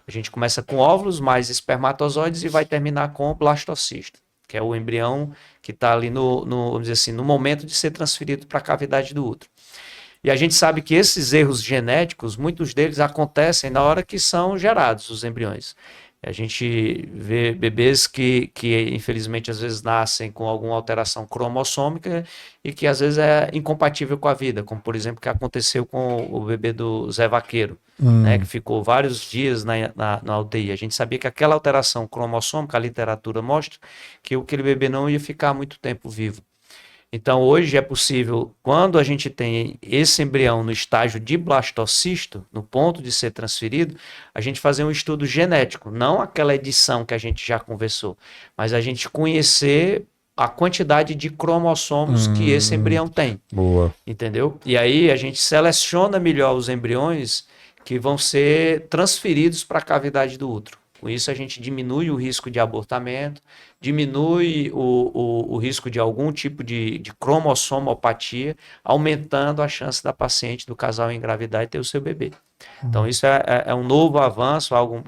A gente começa com óvulos mais espermatozoides e vai terminar com o blastocisto, que é o embrião que está ali vamos dizer assim, no momento de ser transferido para a cavidade do útero. E a gente sabe que esses erros genéticos, muitos deles acontecem na hora que são gerados os embriões. A gente vê bebês que infelizmente às vezes nascem com alguma alteração cromossômica e que às vezes é incompatível com a vida, como por exemplo o que aconteceu com o bebê do Zé Vaqueiro, né, que ficou vários dias na UTI. A gente sabia que aquela alteração cromossômica, a literatura mostra que aquele bebê não ia ficar muito tempo vivo. Então, hoje é possível, quando a gente tem esse embrião no estágio de blastocisto, no ponto de ser transferido, a gente fazer um estudo genético, não aquela edição que a gente já conversou, mas a gente conhecer a quantidade de cromossomos que esse embrião tem. Boa. Entendeu? E aí a gente seleciona melhor os embriões que vão ser transferidos para a cavidade do útero. Com isso, a gente diminui o risco de abortamento, diminui o risco de algum tipo de cromossomopatia, aumentando a chance da paciente, do casal engravidar e ter o seu bebê. Então, isso é um novo avanço, algo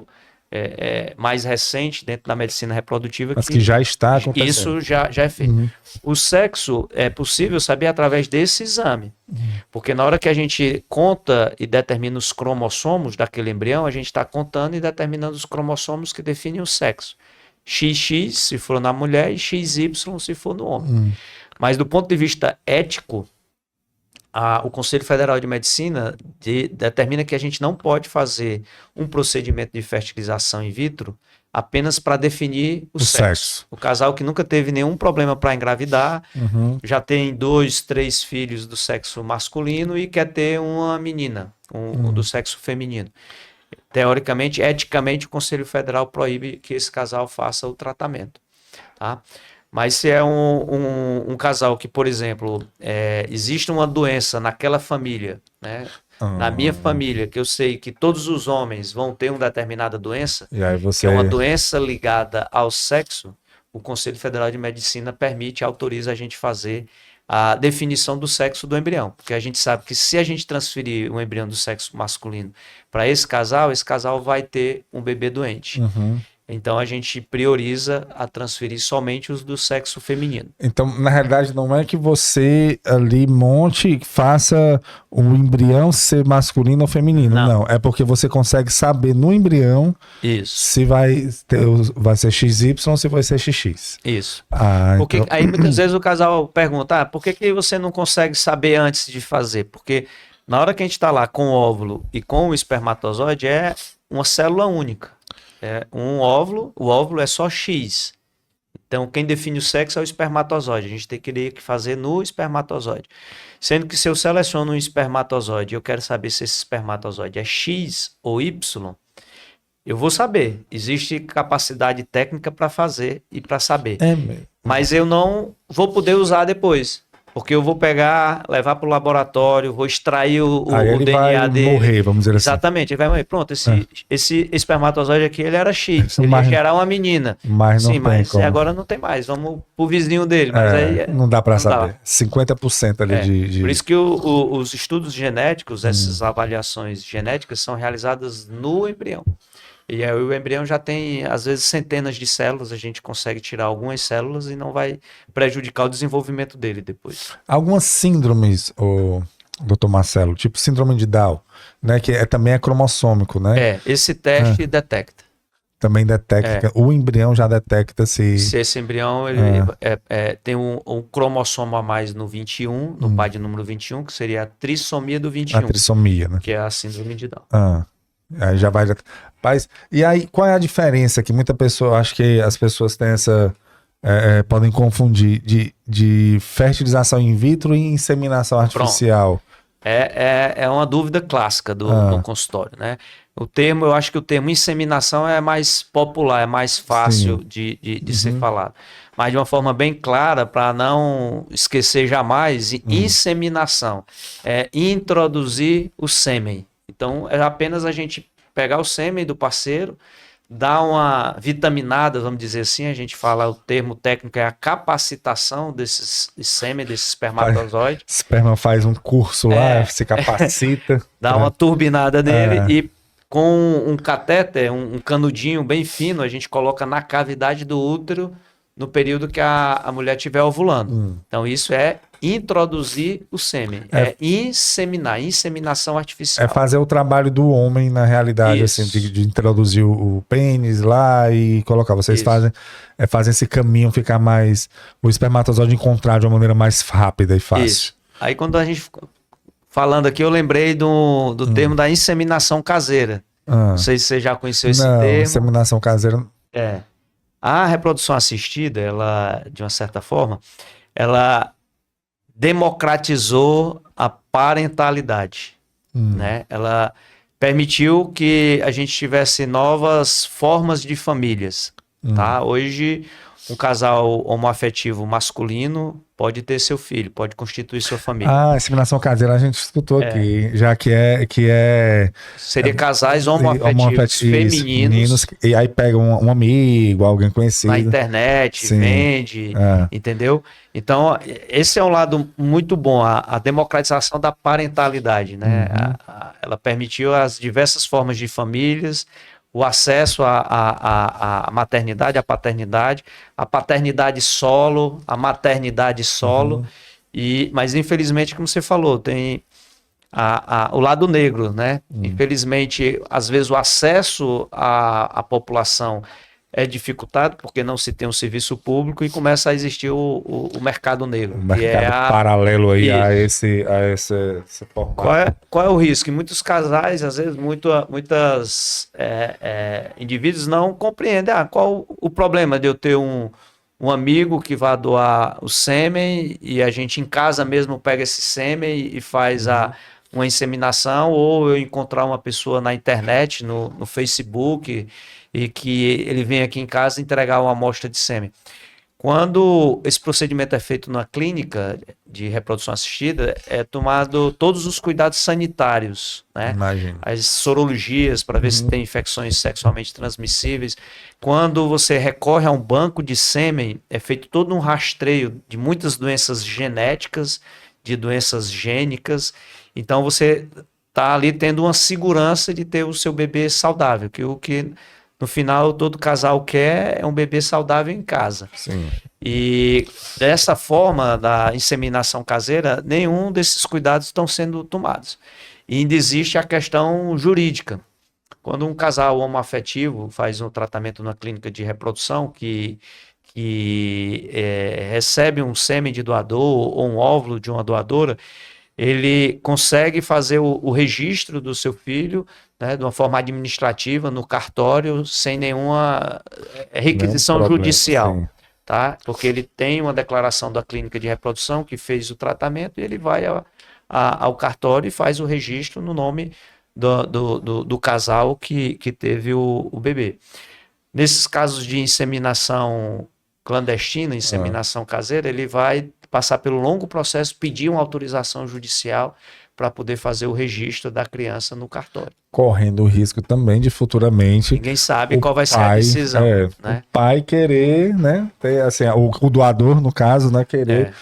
mais recente dentro da medicina reprodutiva. Mas que já está acontecendo. Isso já é feito. O sexo é possível saber através desse exame. Porque na hora que a gente conta e determina os cromossomos daquele embrião, a gente está contando e determinando os cromossomos que definem o sexo. XX se for na mulher e XY se for no homem. Mas do ponto de vista ético, o Conselho Federal de Medicina determina que a gente não pode fazer um procedimento de fertilização in vitro apenas para definir o sexo. O casal que nunca teve nenhum problema para engravidar, já tem 2, 3 filhos do sexo masculino e quer ter uma menina, do sexo feminino. Teoricamente, eticamente, o Conselho Federal proíbe que esse casal faça o tratamento. Tá? Mas se é um casal que, por exemplo, existe uma doença naquela família, né? na minha família, que eu sei que todos os homens vão ter uma determinada doença, E aí que você. é uma doença ligada ao sexo, o Conselho Federal de Medicina permite, autoriza a gente fazer a definição do sexo do embrião, porque a gente sabe que se a gente transferir um embrião do sexo masculino para esse casal vai ter um bebê doente. Uhum. Então a gente prioriza a transferir somente os do sexo feminino. Então, na realidade, não é que você ali monte, faça o embrião ser masculino ou feminino. Não. É porque você consegue saber no embrião Isso. se vai ser XY ou se vai ser XX. Isso. Então... Aí muitas vezes o casal pergunta, por que você não consegue saber antes de fazer? Porque na hora que a gente está lá com o óvulo e com o espermatozoide, é uma célula única. É um óvulo, o óvulo é só X. Então, quem define o sexo é o espermatozoide. A gente teria que fazer no espermatozoide. Sendo que se eu seleciono um espermatozoide e eu quero saber se esse espermatozoide é X ou Y, eu vou saber. Existe capacidade técnica para fazer e para saber. Mas eu não vou poder usar depois. Porque eu vou pegar, levar para o laboratório, vou extrair o ele DNA vai dele. Morrer, vamos dizer Exatamente, ele vai morrer. Pronto, esse espermatozoide aqui, ele era X, ele mas, ia gerar uma menina. Mas não tem como. Agora não tem mais, vamos pro vizinho dele. Mas aí não dá para saber. 50% ali de... Por isso que os estudos genéticos, essas avaliações genéticas são realizadas no embrião. E aí o embrião já tem, às vezes, centenas de células, a gente consegue tirar algumas células e não vai prejudicar o desenvolvimento dele depois. Algumas síndromes, doutor Marcelo, tipo síndrome de Down, né, que também é cromossômico, né? Esse teste detecta. Também detecta, o embrião já detecta se esse embrião ele tem um cromossomo a mais no 21, no pai de número 21, que seria a trissomia do 21. A trissomia, né? Que é a síndrome de Down. Aí já vai... Mas, e aí, qual é a diferença? Que muita pessoa, acho que as pessoas têm essa... podem confundir de fertilização in vitro e inseminação artificial. É uma dúvida clássica do consultório, né? Eu acho que o termo inseminação é mais popular, é mais fácil de ser falado. Mas de uma forma bem clara, para não esquecer jamais, inseminação é introduzir o sêmen. Então, é apenas a gente pegar o sêmen do parceiro, dar uma vitaminada, vamos dizer assim, a gente fala, o termo técnico é a capacitação desses sêmen, desse espermatozoide. O esperma faz um curso lá, se capacita. Dá uma turbinada nele e com um catéter, um canudinho bem fino, a gente coloca na cavidade do útero no período que a mulher estiver ovulando. Então, isso é introduzir o sêmen. É inseminar, inseminação artificial. É fazer o trabalho do homem, na realidade, assim, de introduzir o pênis lá e colocar. Vocês fazem esse caminho ficar mais... O espermatozoide encontrar de uma maneira mais rápida e fácil. Isso. Aí, quando a gente... Falando aqui, eu lembrei do termo da inseminação caseira. Não sei se você já conheceu esse termo. Inseminação caseira... A reprodução assistida, ela, de uma certa forma, ela democratizou a parentalidade, né? Ela permitiu que a gente tivesse novas formas de famílias, tá? Hoje, um casal homoafetivo masculino pode ter seu filho, pode constituir sua família. Inseminação caseira a gente escutou aqui, já que é... Seria casais homoafetivos femininos. E aí pega um amigo, alguém conhecido. Na internet, vende, entendeu? Então, esse é um lado muito bom, a democratização da parentalidade, né? Ela permitiu as diversas formas de famílias, o acesso à maternidade, à paternidade, a paternidade solo, a maternidade solo, mas infelizmente, como você falou, tem o lado negro, né? Infelizmente, às vezes o acesso à população é dificultado porque não se tem um serviço público e começa a existir o mercado negro. O mercado paralelo aí a esse formato. Qual é o risco? Muitos casais, às vezes, muitos indivíduos não compreendem qual o problema de eu ter um amigo que vai doar o sêmen e a gente em casa mesmo pega esse sêmen e faz uma inseminação, ou eu encontrar uma pessoa na internet, no Facebook, e que ele vem aqui em casa entregar uma amostra de sêmen. Quando esse procedimento é feito na clínica de reprodução assistida, é tomado todos os cuidados sanitários, né? Imagina. As sorologias para ver se tem infecções sexualmente transmissíveis. Quando você recorre a um banco de sêmen, é feito todo um rastreio de muitas doenças genéticas, de doenças gênicas. Então você está ali tendo uma segurança de ter o seu bebê saudável, que o que no final todo casal quer é um bebê saudável em casa. Sim. E dessa forma da inseminação caseira, nenhum desses cuidados estão sendo tomados. E ainda existe a questão jurídica. Quando um casal homoafetivo faz um tratamento na clínica de reprodução que recebe um sêmen de doador ou um óvulo de uma doadora, ele consegue fazer o registro do seu filho, né, de uma forma administrativa no cartório, sem nenhuma requisição judicial. Sim. Tá? Porque ele tem uma declaração da clínica de reprodução que fez o tratamento e ele vai ao cartório e faz o registro no nome do casal que teve o bebê. Nesses casos de inseminação clandestina, inseminação caseira, ele vai passar pelo longo processo, pedir uma autorização judicial para poder fazer o registro da criança no cartório. Correndo o risco também de futuramente... Ninguém sabe qual vai ser a decisão. Né? O pai querer, né, ter, assim, o doador, no caso, né, querer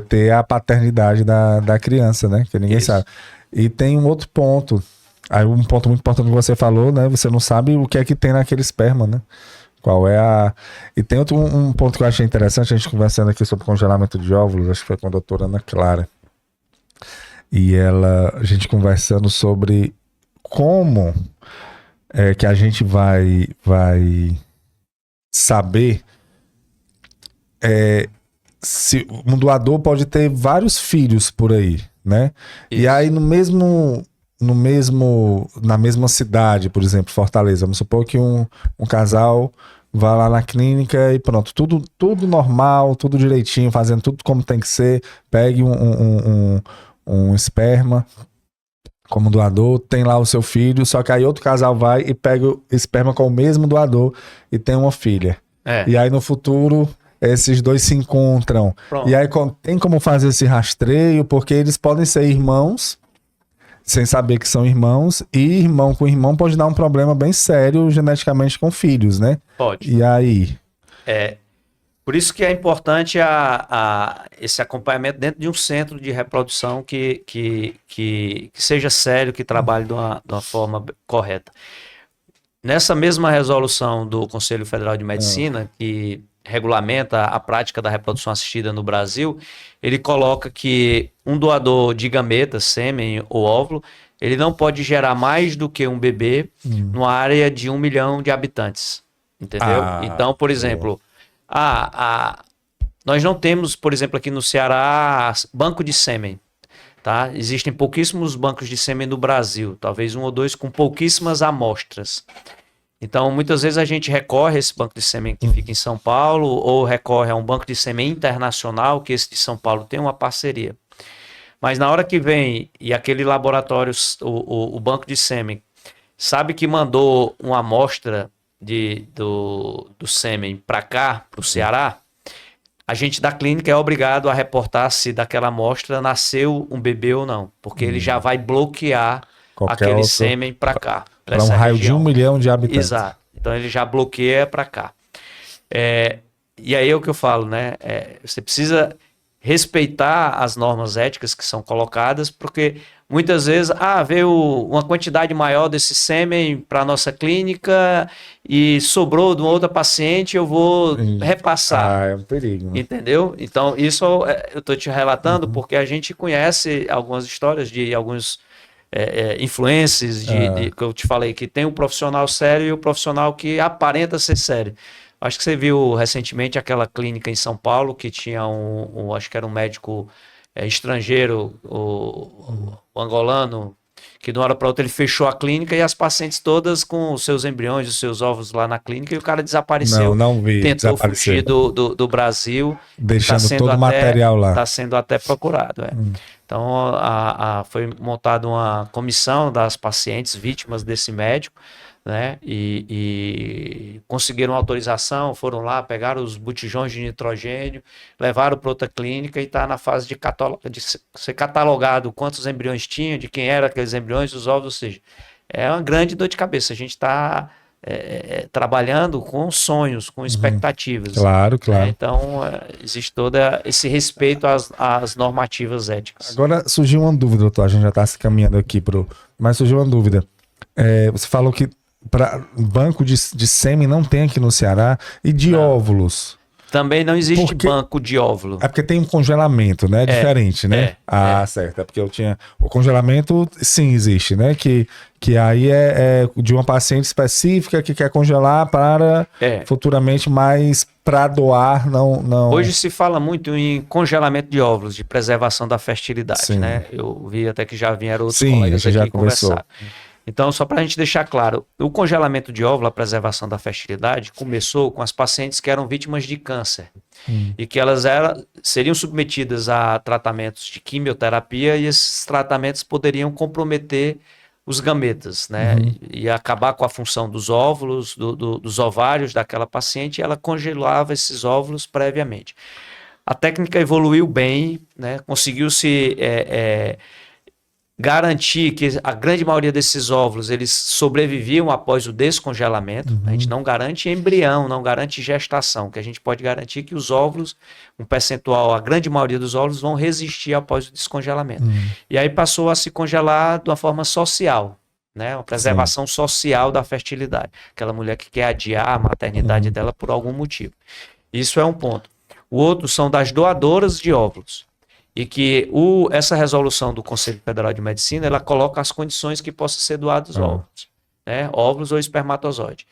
ter a paternidade da criança, né, que ninguém sabe. E tem um outro ponto, aí um ponto muito importante que você falou, né, você não sabe o que é que tem naquele esperma, né. Qual é a... E tem outro um ponto que eu achei interessante, a gente conversando aqui sobre congelamento de óvulos, acho que foi com a doutora Ana Clara. E a gente conversando sobre como que a gente vai saber se um doador pode ter vários filhos por aí, né? Isso. E aí na mesma cidade, por exemplo, Fortaleza, vamos supor que um casal vá lá na clínica e pronto, tudo normal, tudo direitinho, fazendo tudo como tem que ser, pegue um esperma como doador, tem lá o seu filho, só que aí outro casal vai e pega o esperma com o mesmo doador e tem uma filha. E aí no futuro esses dois se encontram. Pronto. E aí tem como fazer esse rastreio, porque eles podem ser irmãos sem saber que são irmãos, e irmão com irmão pode dar um problema bem sério geneticamente com filhos, né? Pode. E aí? Por isso que é importante esse acompanhamento dentro de um centro de reprodução que seja sério, que trabalhe de uma forma correta. Nessa mesma resolução do Conselho Federal de Medicina, que regulamenta a prática da reprodução assistida no Brasil, ele coloca que um doador de gameta, sêmen ou óvulo, ele não pode gerar mais do que um bebê numa área de 1 milhão de habitantes. Entendeu? Então, por exemplo, nós não temos, por exemplo, aqui no Ceará, banco de sêmen. Tá? Existem pouquíssimos bancos de sêmen no Brasil, talvez 1 ou 2 com pouquíssimas amostras. Então, muitas vezes a gente recorre a esse banco de sêmen que fica em São Paulo, ou recorre a um banco de sêmen internacional, que esse de São Paulo tem uma parceria. Mas na hora que vem, e aquele laboratório, o banco de sêmen, sabe que mandou uma amostra do sêmen para cá, para o Ceará, a gente da clínica é obrigado a reportar se daquela amostra nasceu um bebê ou não, porque ele já vai bloquear aquele sêmen para cá. Para um raio de 1 milhão de habitantes. Exato. Então ele já bloqueia para cá. E aí é o que eu falo, né? Você precisa respeitar as normas éticas que são colocadas, porque muitas vezes, veio uma quantidade maior desse sêmen para a nossa clínica e sobrou de uma outra paciente, eu vou repassar. É um perigo. Né? Entendeu? Então, isso eu estou te relatando porque a gente conhece algumas histórias de alguns influências que eu te falei, que tem um profissional sério e o profissional que aparenta ser sério. Acho que você viu recentemente aquela clínica em São Paulo que tinha acho que era um médico estrangeiro, o angolano, que de uma hora para outra ele fechou a clínica e as pacientes todas com os seus embriões, os seus ovos lá na clínica, e o cara desapareceu. Não vi. Tentou fugir do Brasil. Deixando todo o material lá. Está sendo até procurado. Então foi montada uma comissão das pacientes vítimas desse médico, né? E conseguiram autorização, foram lá, pegaram os botijões de nitrogênio, levaram para outra clínica e está na fase de ser catalogado quantos embriões tinha, de quem eram aqueles embriões, os ovos, ou seja, é uma grande dor de cabeça. A gente está trabalhando com sonhos, com expectativas. Claro, claro. Então, existe todo esse respeito às normativas éticas. Agora surgiu uma dúvida, doutor, a gente já está se caminhando aqui mas surgiu uma dúvida. Você falou que para banco de sêmen não tem aqui no Ceará e de óvulos. Também não existe banco de óvulo. É porque tem um congelamento, né? Diferente, né? Certo. É porque eu tinha... O congelamento, sim, existe, né? Que aí é de uma paciente específica que quer congelar para futuramente, mas para doar, não... Hoje se fala muito em congelamento de óvulos, de preservação da fertilidade, sim, né? Eu vi até que já vieram outros sim, colegas já aqui conversar. Então, só para a gente deixar claro, o congelamento de óvulo, a preservação da fertilidade, começou com as pacientes que eram vítimas de câncer e que elas seriam submetidas a tratamentos de quimioterapia e esses tratamentos poderiam comprometer os gametas, né? E acabar com a função dos óvulos, dos ovários daquela paciente, e ela congelava esses óvulos previamente. A técnica evoluiu bem, né? Conseguiu-se garantir que a grande maioria desses óvulos eles sobreviviam após o descongelamento. A gente não garante embrião, não garante gestação, que a gente pode garantir que os óvulos, um percentual, a grande maioria dos óvulos vão resistir após o descongelamento. E aí passou a se congelar de uma forma social, né? Uma preservação social da fertilidade. Aquela mulher que quer adiar a maternidade dela por algum motivo. Isso é um ponto. O outro são das doadoras de óvulos. E que essa resolução do Conselho Federal de Medicina, ela coloca as condições que possam ser doados óvulos, né? Óvulos ou espermatozoide.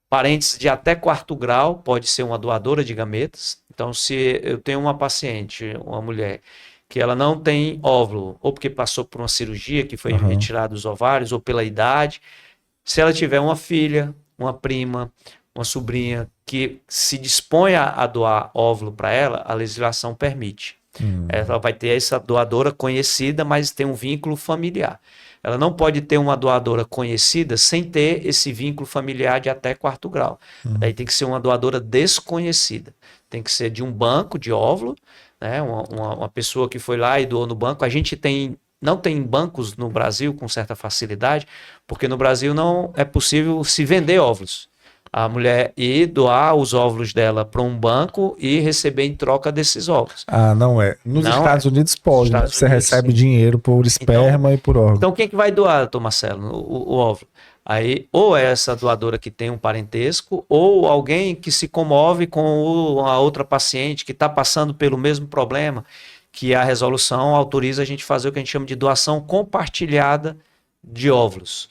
Parentes de até 4º grau pode ser uma doadora de gametas. Então, se eu tenho uma paciente, uma mulher, que ela não tem óvulo, ou porque passou por uma cirurgia que foi retirada dos ovários, ou pela idade, se ela tiver uma filha, uma prima, uma sobrinha que se dispõe a doar óvulo para ela, a legislação permite. Ela vai ter essa doadora conhecida, mas tem um vínculo familiar. Ela não pode ter uma doadora conhecida sem ter esse vínculo familiar de até 4º grau. Daí tem que ser uma doadora desconhecida. Tem que ser de um banco de óvulo, né? Uma pessoa que foi lá e doou no banco. A gente não tem bancos no Brasil com certa facilidade, porque no Brasil não é possível se vender óvulos. A mulher ir doar os óvulos dela para um banco e receber em troca desses óvulos. Não é. Nos Estados Unidos pode, né? Você recebe dinheiro por esperma e por óvulo. Então quem é que vai doar, doutor Marcelo, o óvulo? Aí, ou é essa doadora que tem um parentesco, ou alguém que se comove com a outra paciente que está passando pelo mesmo problema, que a resolução autoriza a gente fazer o que a gente chama de doação compartilhada de óvulos.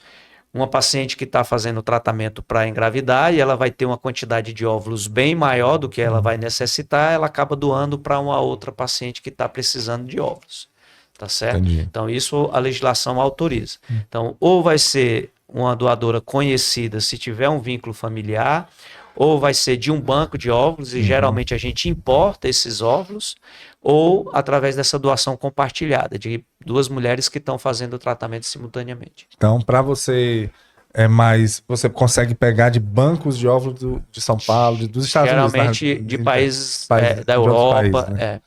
Uma paciente que está fazendo tratamento para engravidar e ela vai ter uma quantidade de óvulos bem maior do que ela vai necessitar, ela acaba doando para uma outra paciente que está precisando de óvulos. Tá certo? Entendi. Então, isso a legislação autoriza. Então, ou vai ser uma doadora conhecida se tiver um vínculo familiar, ou vai ser de um banco de óvulos, e geralmente a gente importa esses óvulos, ou através dessa doação compartilhada, de 2 mulheres que estão fazendo o tratamento simultaneamente. Então, para você você consegue pegar de bancos de óvulos de São Paulo, dos Estados Unidos. Geralmente de países da Europa, países, né?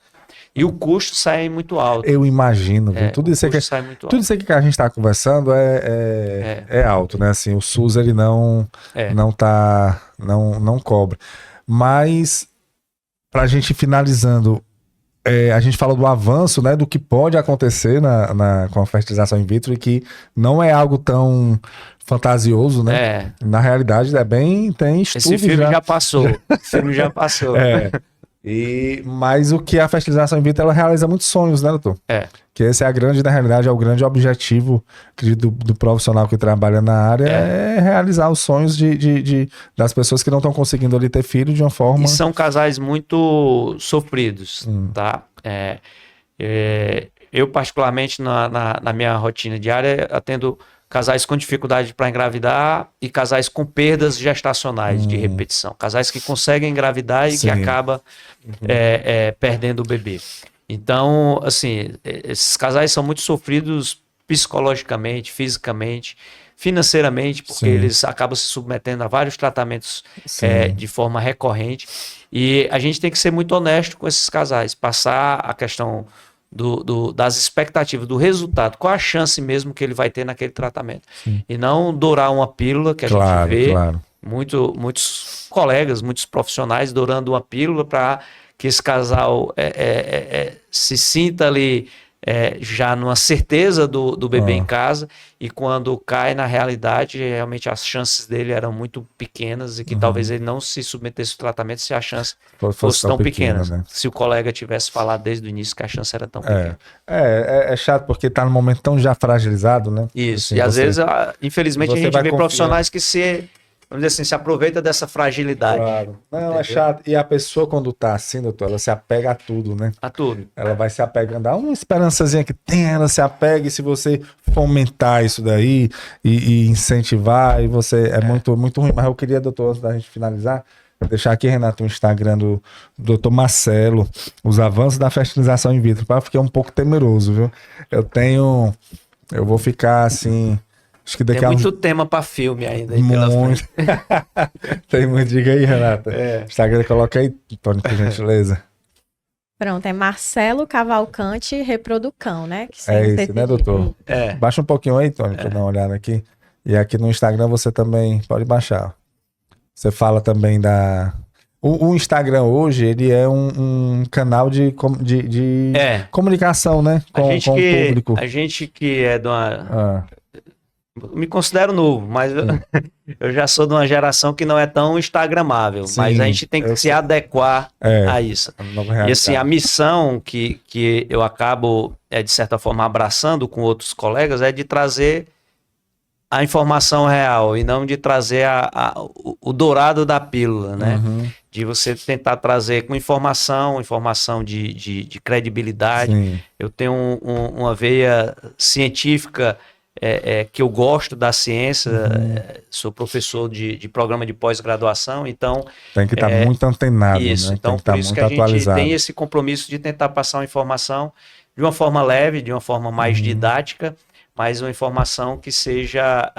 E o custo sai muito alto. Eu imagino, tudo isso que a gente está conversando é alto, né? Assim, o SUS ele não cobra. Mas para a gente finalizando, a gente fala do avanço, né, do que pode acontecer com a fertilização in vitro e que não é algo tão fantasioso, né? Na realidade tem estudos. Esse filme já passou. Mas o que a fertilização in vitro, ela realiza muitos sonhos, né, doutor? Que esse na realidade, é o grande objetivo do profissional que trabalha na área, é realizar os sonhos das pessoas que não estão conseguindo ali ter filho de uma forma... E são casais muito sofridos, tá? Eu, particularmente, na minha rotina diária, atendo casais com dificuldade para engravidar e casais com perdas gestacionais de repetição. Casais que conseguem engravidar e que acabam perdendo o bebê. Então, assim, esses casais são muito sofridos psicologicamente, fisicamente, financeiramente, porque Sim. eles acabam se submetendo a vários tratamentos Sim. de forma recorrente. E a gente tem que ser muito honesto com esses casais, passar a questão das expectativas, do resultado, qual a chance mesmo que ele vai ter naquele tratamento. Sim. E não dourar uma pílula que a gente vê Claro. muitos colegas, muitos profissionais dourando uma pílula para que esse casal se sinta ali já numa certeza do bebê em casa, e quando cai na realidade, realmente as chances dele eram muito pequenas, e que talvez ele não se submetesse ao tratamento se a chance fosse tão pequena, né? se o colega tivesse falado desde o início que a chance era tão pequena. É chato porque tá num momento tão já fragilizado, né? Isso, assim, e às vezes, infelizmente, a você gente vai vê confiar. profissionais que vamos dizer assim, se aproveita dessa fragilidade. Claro. Não, Entendeu? é chato. E a pessoa, quando tá assim, doutor, ela se apega a tudo, né? A tudo. Ela vai se apegando a uma esperançazinha que tem, ela se apega, e se você fomentar isso daí e incentivar, e você é muito, muito ruim. Mas eu queria, doutor, antes da gente finalizar, deixar aqui, Renato, o Instagram do doutor Marcelo, os avanços da fertilização in vitro. Eu fiquei um pouco temeroso, viu? Eu vou ficar assim. Acho que daqui Tem a muito tema para filme ainda aí pela muito. frente. Tem muito, diga aí, Renata. Instagram, coloca aí, Tony, por gentileza. Pronto, é Marcelo Cavalcante Reproducão, né? Que É sempre isso, né, doutor? Baixa um pouquinho aí, Tony, pra eu dar uma olhada aqui. E aqui no Instagram você também pode baixar. Você fala também da... O Instagram hoje, ele é um canal de comunicação, né? Com o público. A gente que é de uma... Me considero novo, mas eu já sou de uma geração que não é tão instagramável. Sim, mas a gente tem que se adequar a isso. E assim, a missão que eu acabo, de certa forma, abraçando com outros colegas é de trazer a informação real e não de trazer o dourado da pílula, né? Uhum. De você tentar trazer com informação de credibilidade. Sim. Eu tenho uma veia científica que eu gosto da ciência, sou professor de programa de pós-graduação, então... Tem que estar muito antenado, isso, né? Então, tem que por estar isso muito que a gente atualizado. tem esse compromisso de tentar passar uma informação de uma forma leve, de uma forma mais didática, mas uma informação que seja...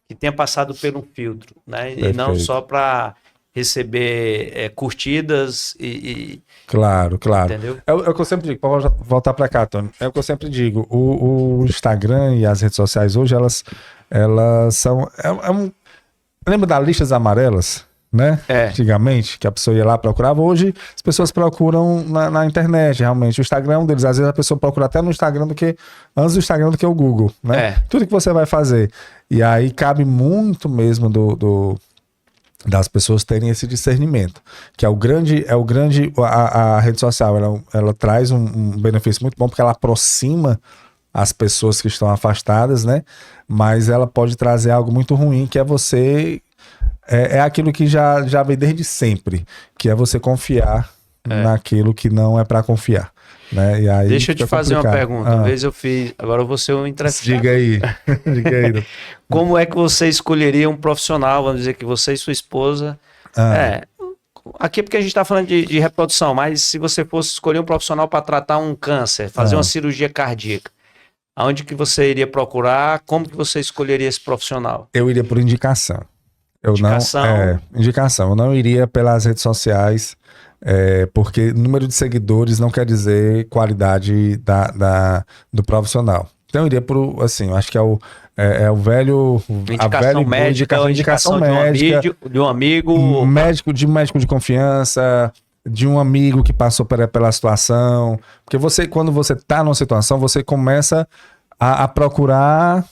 que tenha passado pelo filtro, né? Perfeito. E não só para receber curtidas e... Claro. Entendeu? É o que eu sempre digo, para voltar para cá, Tony, é o que eu sempre digo, o Instagram e as redes sociais hoje, elas são... Lembra das listas amarelas, né? Antigamente, que a pessoa ia lá, procurava. Hoje, as pessoas procuram na internet, realmente. O Instagram é um deles. Às vezes a pessoa procura até no Instagram antes do Instagram do que o Google, né? Tudo que você vai fazer. E aí cabe muito mesmo das pessoas terem esse discernimento, que a rede social, ela traz um benefício muito bom, porque ela aproxima as pessoas que estão afastadas, né? Mas ela pode trazer algo muito ruim, que é você... É aquilo que já vem desde sempre, que é você confiar naquilo que não é para confiar, né? E aí deixa eu te fazer uma pergunta. Uma vez eu fiz, agora eu vou ser um entrevistado. Diga aí. Como é que você escolheria um profissional, vamos dizer que você e sua esposa... Aqui é porque a gente está falando de reprodução, mas se você fosse escolher um profissional para tratar um câncer, fazer uma cirurgia cardíaca, aonde que você iria procurar? Como que você escolheria esse profissional? Eu iria por indicação. Indicação. Eu não iria pelas redes sociais, porque número de seguidores não quer dizer qualidade do profissional. Então eu iria por, assim, eu acho que é o velho... Indicação médica, indicação de um amigo... Médico de confiança, de um amigo que passou pela situação. Porque quando você está numa situação, você começa a procurar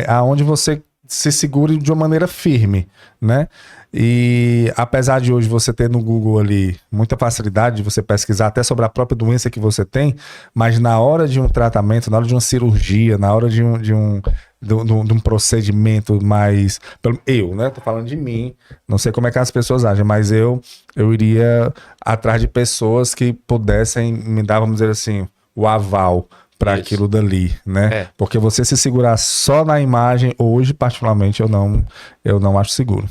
aonde você se segure de uma maneira firme, né? E apesar de hoje você ter no Google ali muita facilidade de você pesquisar até sobre a própria doença que você tem, mas na hora de um tratamento, na hora de uma cirurgia, na hora de um procedimento mais... né? Tô falando de mim, não sei como é que as pessoas agem, mas eu iria atrás de pessoas que pudessem me dar, vamos dizer assim, o aval para aquilo dali, né? Porque você se segurar só na imagem, hoje, particularmente, eu não acho seguro.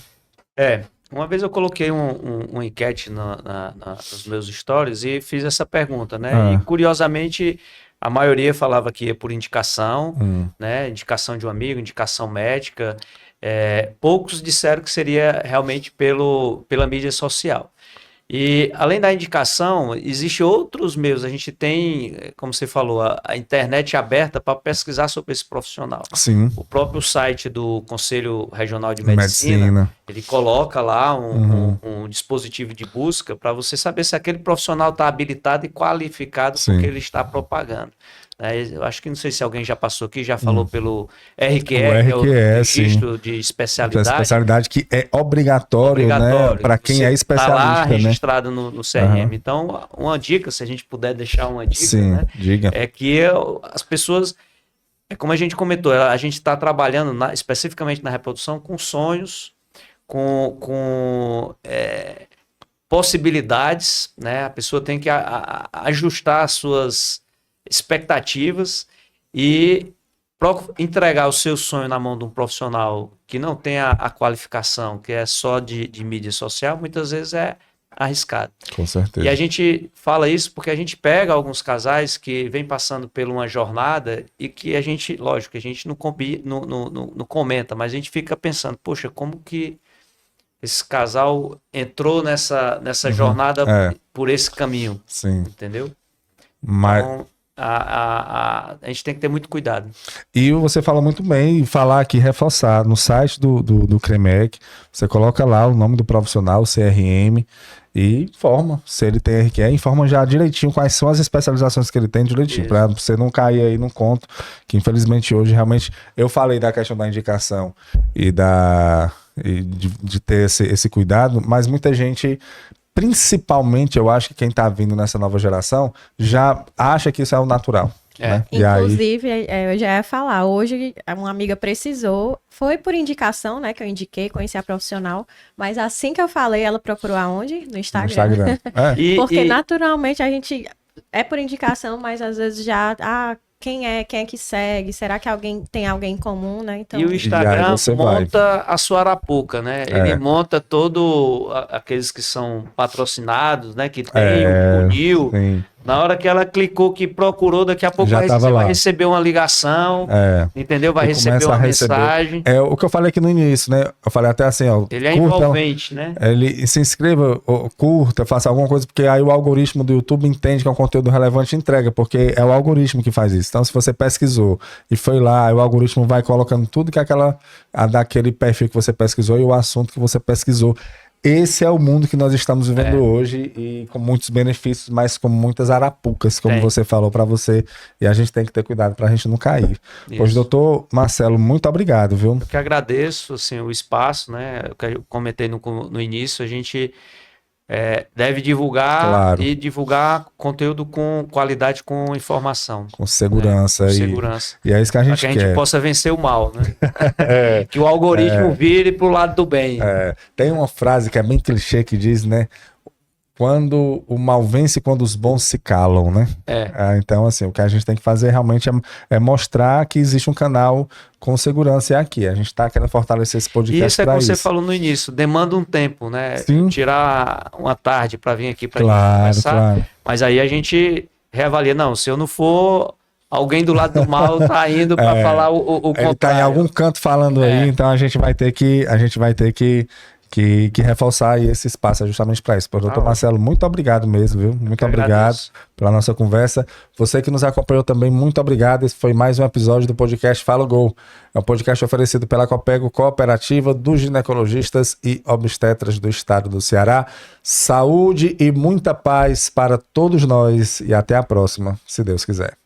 Uma vez eu coloquei uma enquete nos meus stories e fiz essa pergunta, né? E curiosamente, A maioria falava que ia por indicação, né? Indicação de um amigo, indicação médica. Poucos disseram que seria realmente pela mídia social. E além da indicação, existem outros meios. A gente tem, como você falou, a internet aberta para pesquisar sobre esse profissional. Sim. O próprio site do Conselho Regional de Medicina. Ele coloca lá um dispositivo de busca para você saber se aquele profissional está habilitado e qualificado para o que ele está propagando. Eu acho que não sei se alguém já passou aqui, já falou pelo RQE, que é o registro de especialidade. Especialidade que é obrigatório, né, para quem é especialista. Está lá registrado no CRM. Então, uma dica, se a gente puder deixar uma dica, sim, né, diga. É que as pessoas, como a gente comentou, a gente está trabalhando especificamente na reprodução com sonhos, com possibilidades, né? A pessoa tem que ajustar as suas expectativas e entregar o seu sonho na mão de um profissional que não tem a qualificação, que é só de mídia social, muitas vezes é arriscado. Com certeza. E a gente fala isso porque a gente pega alguns casais que vêm passando por uma jornada e que a gente, lógico, a gente não comenta, mas a gente fica pensando, poxa, como que esse casal entrou nessa jornada por esse caminho? Sim. Entendeu? Mas... Então, a gente tem que ter muito cuidado. E você fala muito bem, falar aqui, reforçar, no site do CREMEC, você coloca lá o nome do profissional, o CRM, e informa, se ele tem RQE, informa já direitinho quais são as especializações que ele tem direitinho, para você não cair aí no conto, que infelizmente hoje realmente, eu falei da questão da indicação e de ter esse cuidado, mas muita gente... Principalmente, eu acho que quem está vindo nessa nova geração já acha que isso é o natural. Né? Inclusive, eu já ia falar, hoje uma amiga precisou, foi por indicação, né, que eu indiquei, conheci a profissional, mas assim que eu falei, ela procurou aonde? No Instagram. Porque naturalmente a gente é por indicação, mas às vezes já... Quem é que segue? Será que tem alguém em comum, né? Então... E o Instagram monta a sua arapuca, né? Ele monta aqueles que são patrocinados, né? Que tem o Nil. Na hora que ela clicou, que procurou, daqui a pouco vai receber uma ligação, entendeu? Vai receber uma mensagem. É o que eu falei aqui no início, né? Eu falei até assim, ó. Ele é envolvente, né? Ele se inscreva, curta, faça alguma coisa, porque aí o algoritmo do YouTube entende que é um conteúdo relevante e entrega, porque é o algoritmo que faz isso. Então, se você pesquisou e foi lá, aí o algoritmo vai colocando tudo que daquele perfil que você pesquisou e o assunto que você pesquisou. Esse é o mundo que nós estamos vivendo hoje e com muitos benefícios, mas com muitas arapucas, como você falou para você. E a gente tem que ter cuidado para a gente não cair. Pois, doutor Marcelo, muito obrigado, viu? Eu que agradeço assim, o espaço, né? Eu comentei no início, a gente deve divulgar e divulgar conteúdo com qualidade, com informação. Com segurança. Com segurança. E é isso que a gente quer. Para que a gente possa vencer o mal, né? Que o algoritmo vire para o lado do bem. Tem uma frase que é bem clichê que diz, né? Quando o mal vence, quando os bons se calam, né? Então, assim, o que a gente tem que fazer realmente é mostrar que existe um canal com segurança aqui. A gente está querendo fortalecer esse podcast. E isso é como você falou no início, demanda um tempo, né? Sim. Tirar uma tarde para vir aqui para a gente conversar. Claro. Mas aí a gente reavalia. Não, se eu não for, alguém do lado do mal tá indo para falar o contrário. Ele tá em algum canto falando aí, então a gente vai ter que reforçar aí esse espaço justamente para isso. Doutor Marcelo, muito obrigado mesmo, viu? Muito obrigado pela nossa conversa. Você que nos acompanhou também, muito obrigado. Esse foi mais um episódio do podcast Fala Gol. É um podcast oferecido pela Copego, Cooperativa dos Ginecologistas e Obstetras do Estado do Ceará. Saúde e muita paz para todos nós e até a próxima, se Deus quiser.